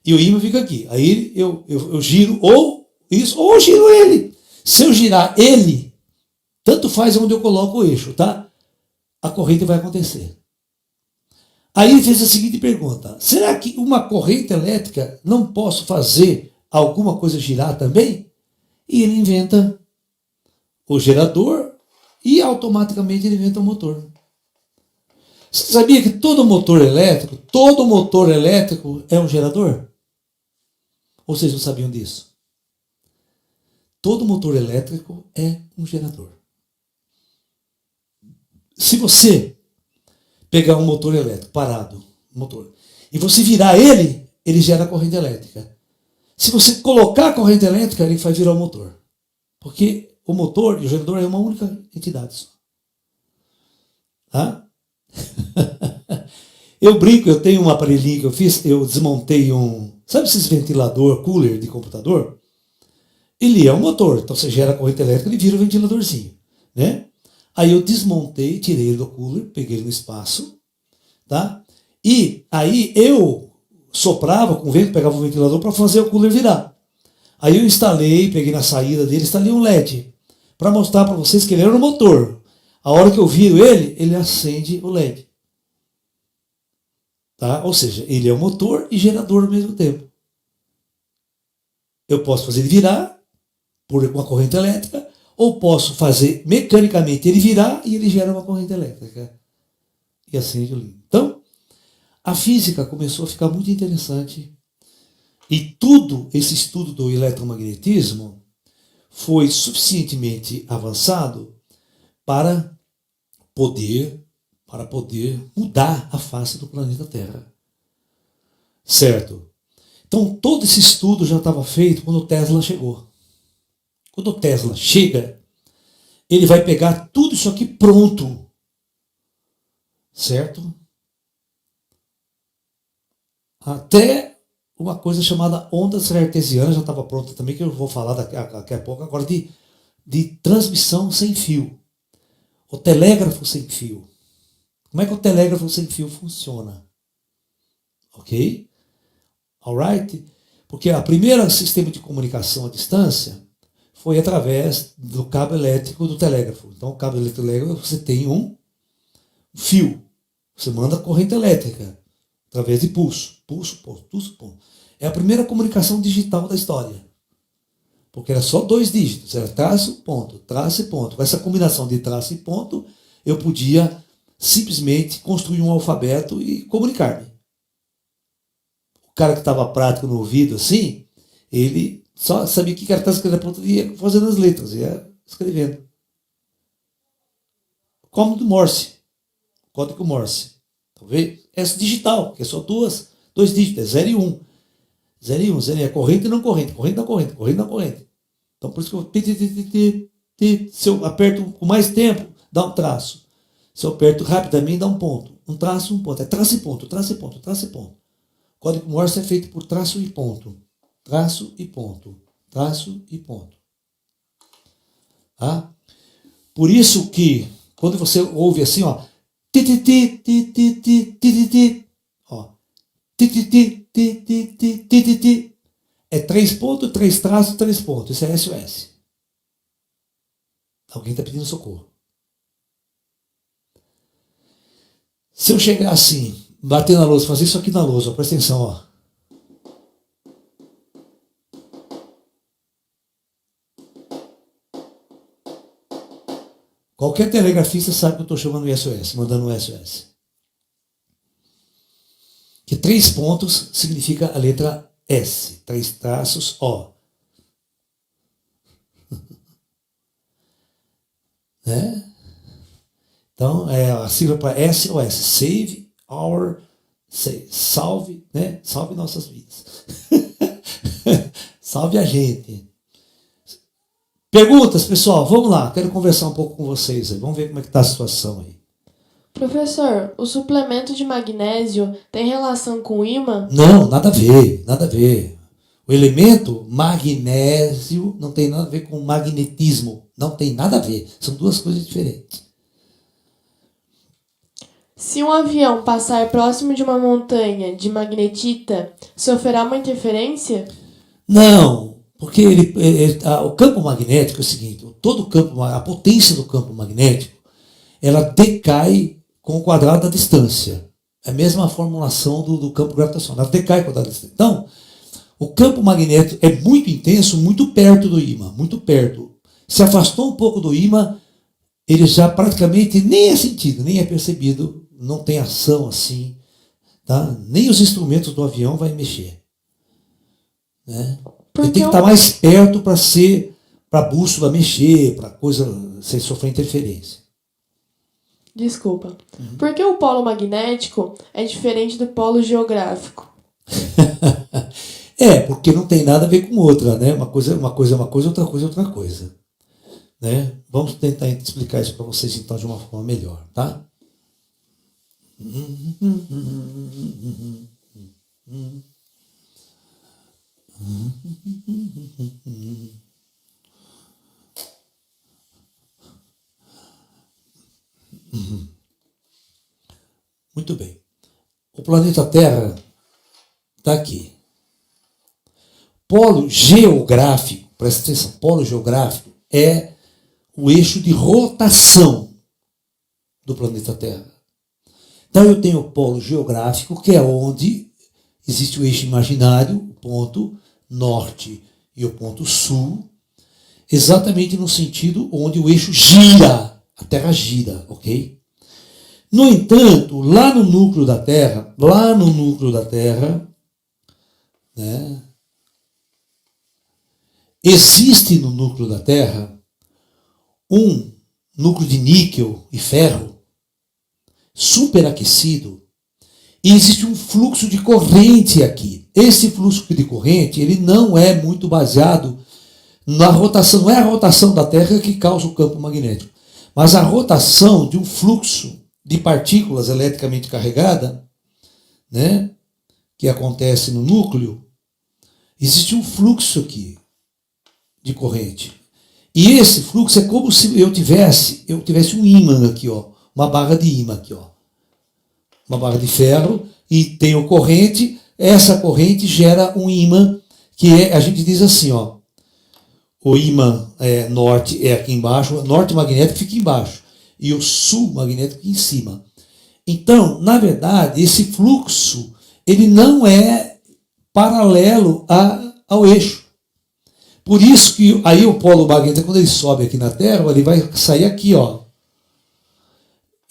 Speaker 1: E o ímã fica aqui. Aí eu giro ou isso, ou eu giro ele. Se eu girar ele, tanto faz onde eu coloco o eixo, tá? A corrente vai acontecer. Aí ele fez a seguinte pergunta: será que uma corrente elétrica não posso fazer alguma coisa girar também? E ele inventa o gerador e automaticamente ele inventa o motor. Você sabia que todo motor elétrico é um gerador? Ou vocês não sabiam disso? Todo motor elétrico é um gerador. Se você pegar um motor elétrico parado, e você virar ele, ele gera corrente elétrica. Se você colocar a corrente elétrica, ele vai virar o motor. Porque o motor e o gerador é uma única entidade só. Tá? Eu brinco, eu tenho um aparelhinho que eu fiz, eu desmontei sabe esses ventilador, cooler de computador? Ele é um motor, então você gera corrente elétrica, ele vira um ventiladorzinho, né? Aí eu desmontei, tirei ele do cooler, peguei ele no espaço, tá? E aí eu soprava com o vento, pegava o ventilador para fazer o cooler virar. Aí eu instalei, peguei na saída dele, instalei um LED para mostrar para vocês que ele era um motor. A hora que eu viro ele, ele acende o LED. Tá? Ou seja, ele é um motor e gerador ao mesmo tempo. Eu posso fazer ele virar por uma corrente elétrica, ou posso fazer mecanicamente ele virar e ele gera uma corrente elétrica. E assim eu ligo. Então, a física começou a ficar muito interessante. E tudo esse estudo do eletromagnetismo foi suficientemente avançado para poder mudar a face do planeta Terra. Certo? Então, todo esse estudo já estava feito quando o Tesla chegou. Quando o Tesla chega, ele vai pegar tudo isso aqui pronto. Certo? Até uma coisa chamada ondas artesianas já estava pronta também, que eu vou falar daqui a pouco, agora de transmissão sem fio. O telégrafo sem fio. Como é que o telégrafo sem fio funciona? Ok? Alright? Porque a primeira sistema de comunicação à distância foi através do cabo elétrico do telégrafo. Então, o cabo elétrico do telégrafo, você tem um fio. Você manda corrente elétrica através de pulso. Pulso, pulso, pulso, pulso. É a primeira comunicação digital da história. Porque era só 2 dígitos. Era traço, ponto, traço e ponto. Com essa combinação de traço e ponto, eu podia simplesmente construir um alfabeto e comunicar-me. O cara que estava prático no ouvido, assim, ele só sabia que cartaz que era ponto e ia fazendo as letras, ia escrevendo. Código Morse. Código Morse. Talvez? É digital, que é só 2 dígitos, é 0 e 1. 0 e 1, 0 é corrente e não corrente, corrente não corrente, corrente não corrente. Então por isso que se eu aperto com mais tempo, dá um traço. Se eu aperto rapidamente, dá um ponto. Um traço, um ponto. É traço e ponto, traço e ponto, traço e ponto. O código Morse é feito por traço e ponto. Traço e ponto. Traço e ponto. Tá? Por isso que, quando você ouve assim, ó, ó, é 3 pontos, 3 traços, 3 pontos. Isso é SOS. Alguém está pedindo socorro. Se eu chegar assim, bater na lousa, fazer isso aqui na lousa, ó, presta atenção, ó. Qualquer telegrafista sabe que eu estou chamando o SOS, mandando um SOS. Que 3 pontos significa a letra S, 3 traços O. Né? Então, a sigla para SOS, Save Our, salve, né? Salve nossas vidas. Salve a gente. Perguntas, pessoal, vamos lá, quero conversar um pouco com vocês aí, vamos ver como é que está a situação aí.
Speaker 2: Professor, o suplemento de magnésio tem relação com o ímã?
Speaker 1: Não, nada a ver, nada a ver. O elemento magnésio não tem nada a ver com magnetismo, não tem nada a ver, são duas coisas diferentes.
Speaker 2: Se um avião passar próximo de uma montanha de magnetita, sofrerá uma interferência?
Speaker 1: Não, porque o campo magnético é o seguinte, todo campo, a potência do campo magnético, ela decai com o quadrado da distância. É a mesma formulação do campo gravitacional, ela decai com o quadrado da distância. Então, o campo magnético é muito intenso, muito perto do ímã, muito perto. Se afastou um pouco do ímã, ele já praticamente nem é sentido, nem é percebido, não tem ação assim, tá? Nem os instrumentos do avião vai mexer. Né? Ele tem que estar mais perto para a bússola mexer, para a coisa sem sofrer interferência.
Speaker 2: Desculpa. Por que o polo magnético é diferente do polo geográfico?
Speaker 1: Porque não tem nada a ver com outra, né? Uma coisa é uma coisa, outra coisa é outra coisa. Né? Vamos tentar explicar isso para vocês então de uma forma melhor, tá? Muito bem. O planeta Terra está aqui. Polo geográfico, presta atenção, polo geográfico é o eixo de rotação do planeta Terra. Então eu tenho o polo geográfico, que é onde existe o eixo imaginário, o ponto norte e o ponto sul, exatamente no sentido onde o eixo gira, a Terra gira, ok? No entanto, lá no núcleo da Terra, né, existe no núcleo da Terra um núcleo de níquel e ferro superaquecido e existe um fluxo de corrente aqui. Esse fluxo de corrente ele não é muito baseado na rotação, não é a rotação da Terra que causa o campo magnético, mas a rotação de um fluxo de partículas eletricamente carregadas, né, que acontece no núcleo. Existe um fluxo aqui de corrente. E esse fluxo é como se eu tivesse um ímã aqui, ó, uma barra de ímã aqui, ó. Uma barra de ferro e tenho corrente, essa corrente gera um ímã que a gente diz assim, ó, o ímã norte é aqui embaixo, o norte magnético fica embaixo e o sul magnético aqui em cima. Então, na verdade, esse fluxo ele não é paralelo ao eixo. Por isso que aí o polo magnético, quando ele sobe aqui na Terra, ele vai sair aqui, ó.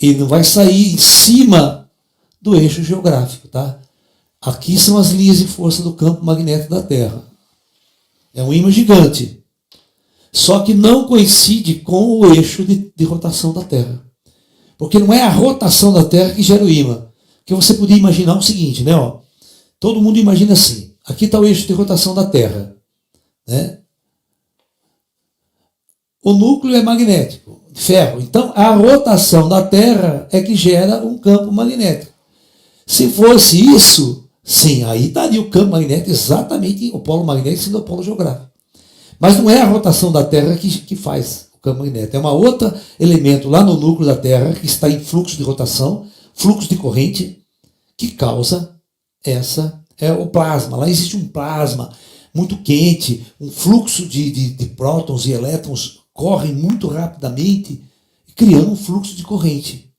Speaker 1: Ele não vai sair em cima do eixo geográfico, tá? Aqui são as linhas de força do campo magnético da Terra. É um ímã gigante. Só que não coincide com o eixo de rotação da Terra. Porque não é a rotação da Terra que gera o ímã. Porque você podia imaginar o seguinte, né? Ó, todo mundo imagina assim. Aqui está o eixo de rotação da Terra. Né? O núcleo é magnético, ferro. Então, a rotação da Terra é que gera um campo magnético. Se fosse isso, sim, aí estaria o campo magnético exatamente o polo magnético sendo o polo geográfico. Mas não é a rotação da Terra que faz o campo magnético. É um outro elemento lá no núcleo da Terra que está em fluxo de rotação, fluxo de corrente, que causa o plasma. Lá existe um plasma muito quente, um fluxo de prótons e elétrons correm muito rapidamente, criando um fluxo de corrente,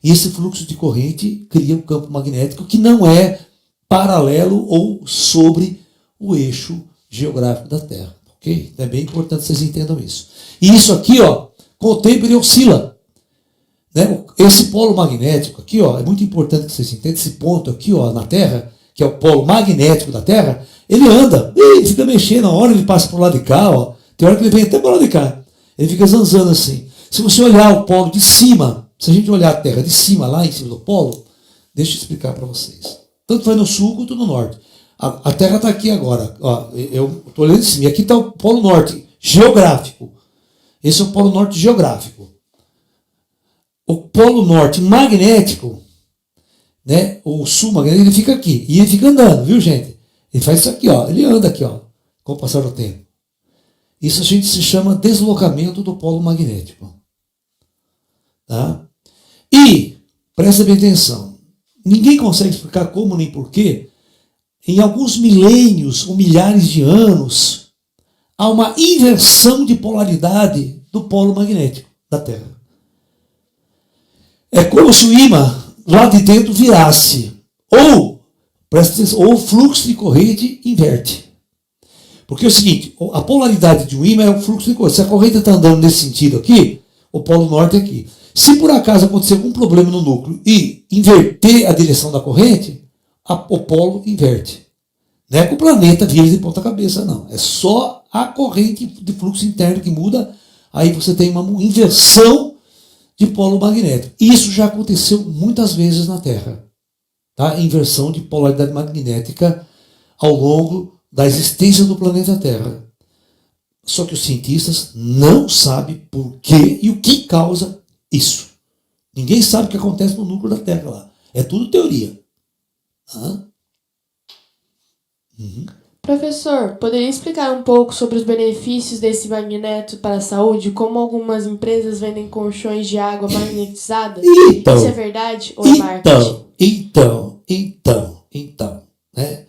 Speaker 1: E esse fluxo de corrente cria um campo magnético que não é paralelo ou sobre o eixo geográfico da Terra. Ok? É bem importante que vocês entendam isso. E isso aqui, ó, com o tempo ele oscila. Né? Esse polo magnético aqui, ó, é muito importante que vocês entendam. Esse ponto aqui, ó, na Terra, que é o polo magnético da Terra, ele anda, ele fica mexendo, a hora ele passa para o lado de cá, ó, tem hora que ele vem até para o lado de cá. Ele fica zanzando assim. Se você olhar o polo de cima, se a gente olhar a Terra de cima, lá em cima do polo, deixa eu explicar para vocês. Tanto vai no sul quanto no norte. A Terra está aqui agora. Ó, eu estou olhando de cima. E aqui está o polo norte geográfico. Esse é o polo norte geográfico. O polo norte magnético, né, o sul magnético, ele fica aqui. E ele fica andando, viu, gente? Ele faz isso aqui, ó. Ele anda aqui, ó, com o passar do tempo. Isso a gente se chama deslocamento do polo magnético. Tá? E, presta bem atenção, ninguém consegue explicar como nem porquê, em alguns milênios ou milhares de anos, há uma inversão de polaridade do polo magnético da Terra. É como se o ímã lá de dentro virasse, ou, presta atenção, ou o fluxo de corrente inverte. Porque é o seguinte, a polaridade de um ímã é o fluxo de corrente. Se a corrente está andando nesse sentido aqui, o polo norte é aqui. Se por acaso acontecer algum problema no núcleo e inverter a direção da corrente, o polo inverte. Não é que o planeta vira de ponta cabeça, não. É só a corrente de fluxo interno que muda, aí você tem uma inversão de polo magnético. Isso já aconteceu muitas vezes na Terra. Tá? Inversão de polaridade magnética ao longo da existência do planeta Terra. Só que os cientistas não sabem por que e o que causa isso. Ninguém sabe o que acontece no núcleo da Terra lá. É tudo teoria.
Speaker 2: Professor, poderia explicar um pouco sobre os benefícios desse magneto para a saúde? Como algumas empresas vendem colchões de água magnetizada?
Speaker 1: Então,
Speaker 2: isso é verdade ou é marketing?
Speaker 1: Então, né?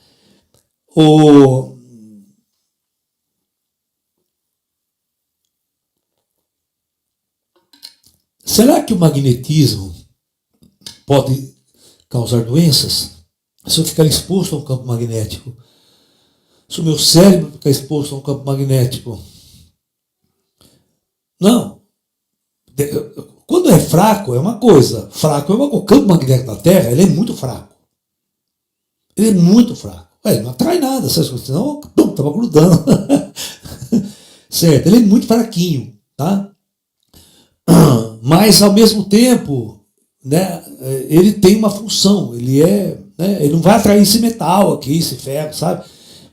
Speaker 1: Será que o magnetismo pode causar doenças? Se eu ficar exposto a um campo magnético? Se o meu cérebro ficar exposto a um campo magnético? Não. Quando é fraco, é uma coisa. Fraco é uma coisa. O campo magnético da Terra, ele é muito fraco. Ele é muito fraco. Ele não atrai nada, senão estava grudando. Certo? Ele é muito fraquinho, tá? Mas, ao mesmo tempo, né, ele tem uma função. Ele não vai atrair esse metal aqui, esse ferro, sabe?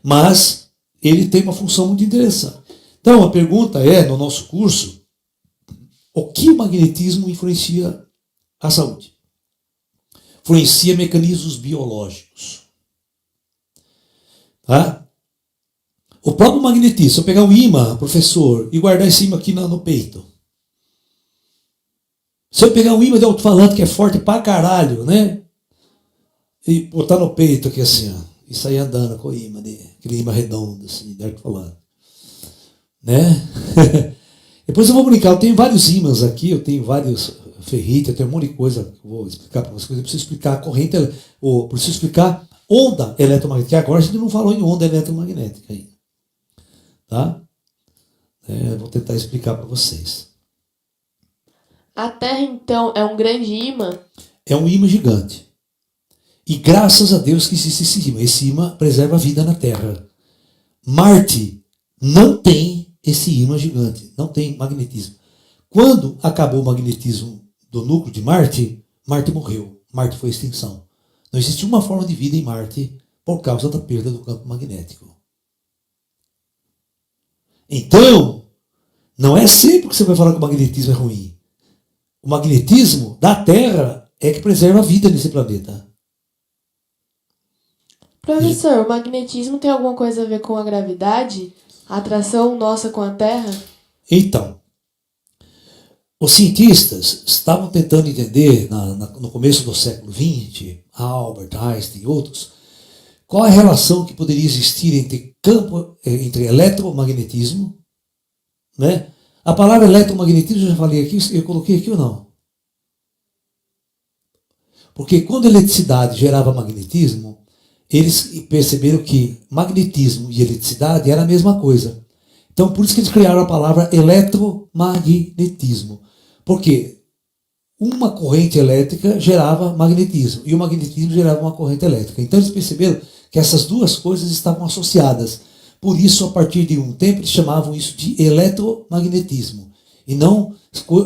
Speaker 1: Mas ele tem uma função muito interessante. Então, a pergunta é, no nosso curso, o que o magnetismo influencia a saúde? Influencia mecanismos biológicos. Tá? O próprio magnetismo, se eu pegar um ímã, professor, e guardar esse ímã aqui no peito. Se eu pegar um ímã de alto-falante que é forte pra caralho, né? E botar no peito aqui assim, ó. E sair andando com o ímã, aquele ímã redondo, assim, de alto-falante. Né? Depois eu vou brincar, eu tenho vários ímãs aqui, eu tenho vários ferrites, eu tenho um monte de coisa que eu vou explicar para vocês. Eu preciso explicar a corrente, preciso explicar onda eletromagnética. Agora a gente não falou em onda eletromagnética ainda. Tá? Vou tentar explicar para vocês.
Speaker 2: A Terra, então, é um grande ímã?
Speaker 1: É um ímã gigante. E graças a Deus que existe esse ímã. Esse ímã preserva a vida na Terra. Marte não tem esse ímã gigante. Não tem magnetismo. Quando acabou o magnetismo do núcleo de Marte, Marte morreu. Marte foi extinção. Não existe uma forma de vida em Marte por causa da perda do campo magnético. Então, não é sempre que você vai falar que o magnetismo é ruim. O magnetismo da Terra é que preserva a vida nesse planeta.
Speaker 2: Professor, o magnetismo tem alguma coisa a ver com a gravidade? A atração nossa com a Terra?
Speaker 1: Então, os cientistas estavam tentando entender, no começo do século XX, Albert Einstein e outros, qual a relação que poderia existir entre eletromagnetismo, né? A palavra eletromagnetismo, eu já falei aqui, eu coloquei aqui ou não? Porque quando a eletricidade gerava magnetismo, eles perceberam que magnetismo e eletricidade era a mesma coisa. Então, por isso que eles criaram a palavra eletromagnetismo. Porque uma corrente elétrica gerava magnetismo e o magnetismo gerava uma corrente elétrica. Então, eles perceberam que essas duas coisas estavam associadas. Por isso, a partir de um tempo, eles chamavam isso de eletromagnetismo. E não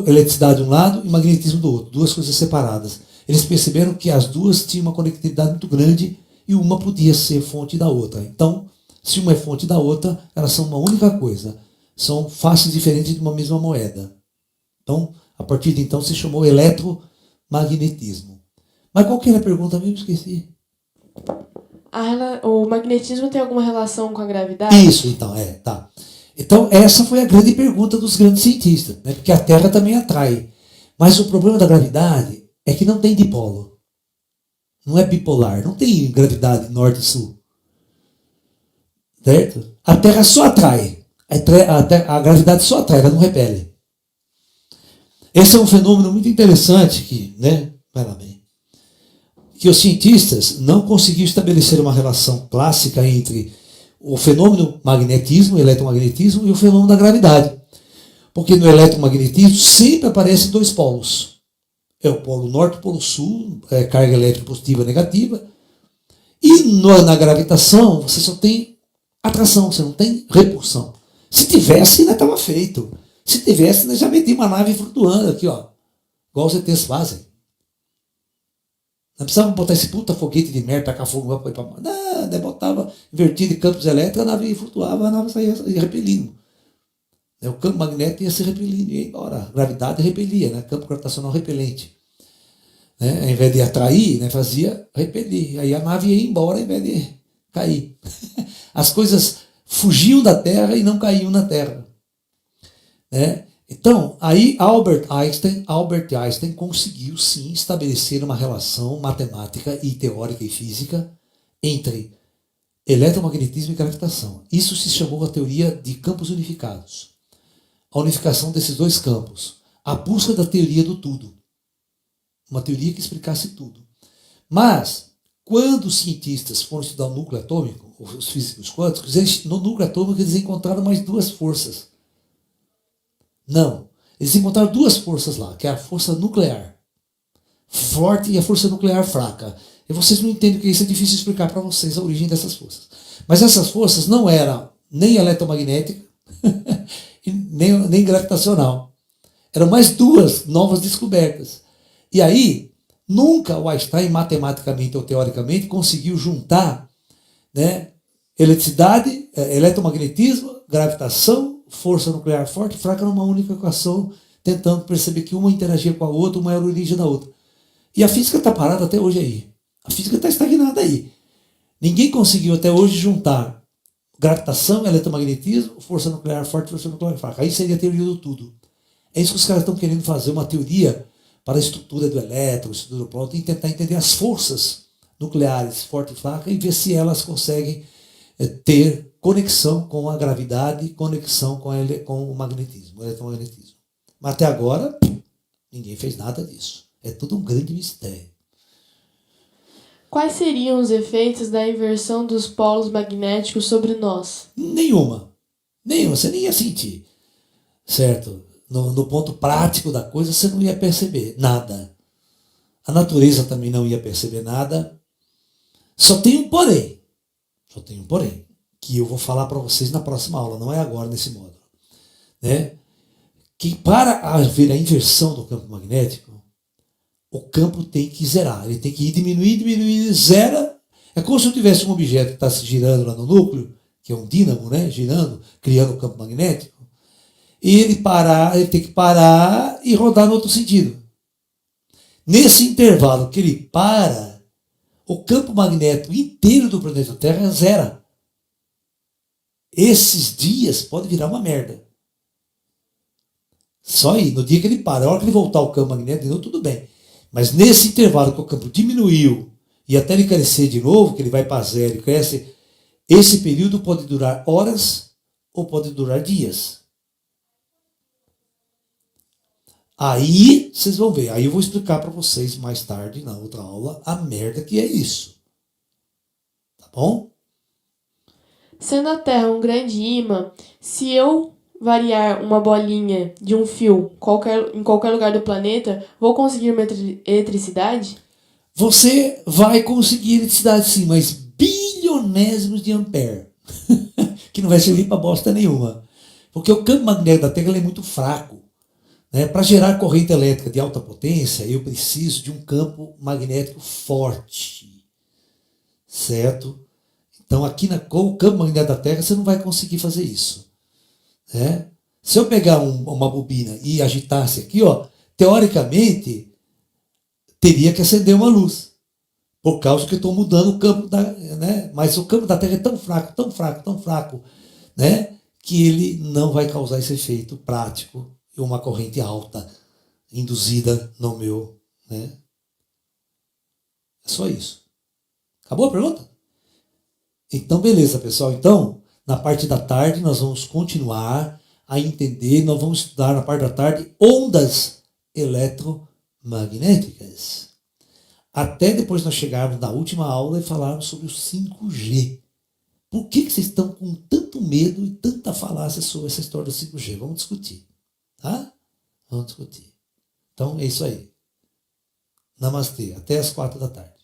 Speaker 1: eletricidade de um lado e magnetismo do outro. Duas coisas separadas. Eles perceberam que as duas tinham uma conectividade muito grande e uma podia ser fonte da outra. Então, se uma é fonte da outra, elas são uma única coisa. São faces diferentes de uma mesma moeda. Então, a partir de então, se chamou eletromagnetismo. Mas qual que era a pergunta mesmo? Esqueci.
Speaker 2: O magnetismo tem alguma relação com a gravidade?
Speaker 1: Isso, então, tá. Então, essa foi a grande pergunta dos grandes cientistas, né? Porque a Terra também atrai. Mas o problema da gravidade é que não tem dipolo. Não é bipolar, não tem gravidade norte e sul. Certo? A Terra só atrai. A gravidade só atrai, ela não repele. Esse é um fenômeno muito interessante que, né? Vai lá bem. Que os cientistas não conseguiram estabelecer uma relação clássica entre o fenômeno magnetismo, eletromagnetismo e o fenômeno da gravidade. Porque no eletromagnetismo sempre aparecem dois polos. É o polo norte e o polo sul, carga elétrica positiva e negativa. E na gravitação você só tem atração, você não tem repulsão. Se tivesse, ainda estava feito. Se tivesse, ainda já metia uma nave flutuando aqui, ó. Igual os ETs fazem. Não precisava botar esse puta foguete de merda, tacar fogo para ir para nada, botava invertido de campos elétricos, a nave flutuava, a nave saía repelindo. O campo magnético ia se repelindo, ia embora. A gravidade repelia, né? Campo gravitacional repelente. Né? Ao invés de atrair, né? Fazia repelir. Aí a nave ia embora ao invés de cair. As coisas fugiam da Terra e não caíam na Terra. Né? Então, aí Albert Einstein conseguiu sim estabelecer uma relação matemática e teórica e física entre eletromagnetismo e gravitação. Isso se chamou a teoria de campos unificados. A unificação desses dois campos. A busca da teoria do tudo. Uma teoria que explicasse tudo. Mas, quando os cientistas foram estudar o núcleo atômico, os físicos quânticos, no núcleo atômico eles encontraram mais duas forças. Não. Eles encontraram duas forças lá, que é a força nuclear forte e a força nuclear fraca. E vocês não entendem que isso é difícil explicar para vocês a origem dessas forças. Mas essas forças não eram nem eletromagnética nem gravitacional. Eram mais duas novas descobertas. E aí, nunca o Einstein, matematicamente ou teoricamente, conseguiu juntar, né, eletricidade, eletromagnetismo, gravitação, força nuclear forte e fraca numa única equação, tentando perceber que uma interagia com a outra, uma era a origem da outra. E a física está parada até hoje aí. A física está estagnada aí. Ninguém conseguiu até hoje juntar gravitação, eletromagnetismo, força nuclear forte e força nuclear fraca. Aí seria a teoria do tudo. É isso que os caras estão querendo fazer, uma teoria para a estrutura do elétron, a estrutura do próton, e tentar entender as forças nucleares forte e fraca e ver se elas conseguem ter conexão com a gravidade, conexão com o magnetismo, o eletromagnetismo. Mas até agora, ninguém fez nada disso. É tudo um grande mistério.
Speaker 2: Quais seriam os efeitos da inversão dos polos magnéticos sobre nós?
Speaker 1: Nenhuma. Você nem ia sentir. Certo? No ponto prático da coisa, você não ia perceber nada. A natureza também não ia perceber nada. Só tem um porém. Que eu vou falar para vocês na próxima aula, não é agora nesse módulo. Né? Que para haver a inversão do campo magnético, o campo tem que zerar. Ele tem que ir diminuir, zera. É como se eu tivesse um objeto que está se girando lá no núcleo, que é um dínamo, né? Girando, criando o campo magnético. E ele tem que parar e rodar no outro sentido. Nesse intervalo que ele para, o campo magnético inteiro do planeta Terra zera. Esses dias pode virar uma merda. Só aí, no dia que ele para, a hora que ele voltar ao campo magnético, de novo, tudo bem. Mas nesse intervalo que o campo diminuiu e até ele crescer de novo, que ele vai para zero e cresce, esse período pode durar horas ou pode durar dias. Aí vocês vão ver. Aí eu vou explicar para vocês mais tarde, na outra aula, a merda que é isso. Tá bom?
Speaker 2: Sendo a Terra um grande ímã, se eu variar uma bolinha de um fio em qualquer lugar do planeta, vou conseguir uma eletricidade?
Speaker 1: Você vai conseguir eletricidade sim, mas bilionésimos de ampere. Que não vai servir para bosta nenhuma. Porque o campo magnético da Terra é muito fraco. Né? Para gerar corrente elétrica de alta potência, eu preciso de um campo magnético forte. Certo? Então, aqui com o campo magnético da Terra, você não vai conseguir fazer isso. Né? Se eu pegar uma bobina e agitasse aqui, ó, teoricamente, teria que acender uma luz. Por causa que eu estou mudando o campo da. Né? Mas o campo da Terra é tão fraco, tão fraco, tão fraco, né? Que ele não vai causar esse efeito prático e uma corrente alta induzida no meu. Né? É só isso. Acabou a pergunta? Então, beleza, pessoal. Então, na parte da tarde, nós vamos continuar a entender, nós vamos estudar na parte da tarde ondas eletromagnéticas. Até depois nós chegarmos na última aula e falarmos sobre o 5G. Por que vocês estão com tanto medo e tanta falácia sobre essa história do 5G? Vamos discutir. Tá? Vamos discutir. Então, é isso aí. Namastê. Até as 4 da tarde.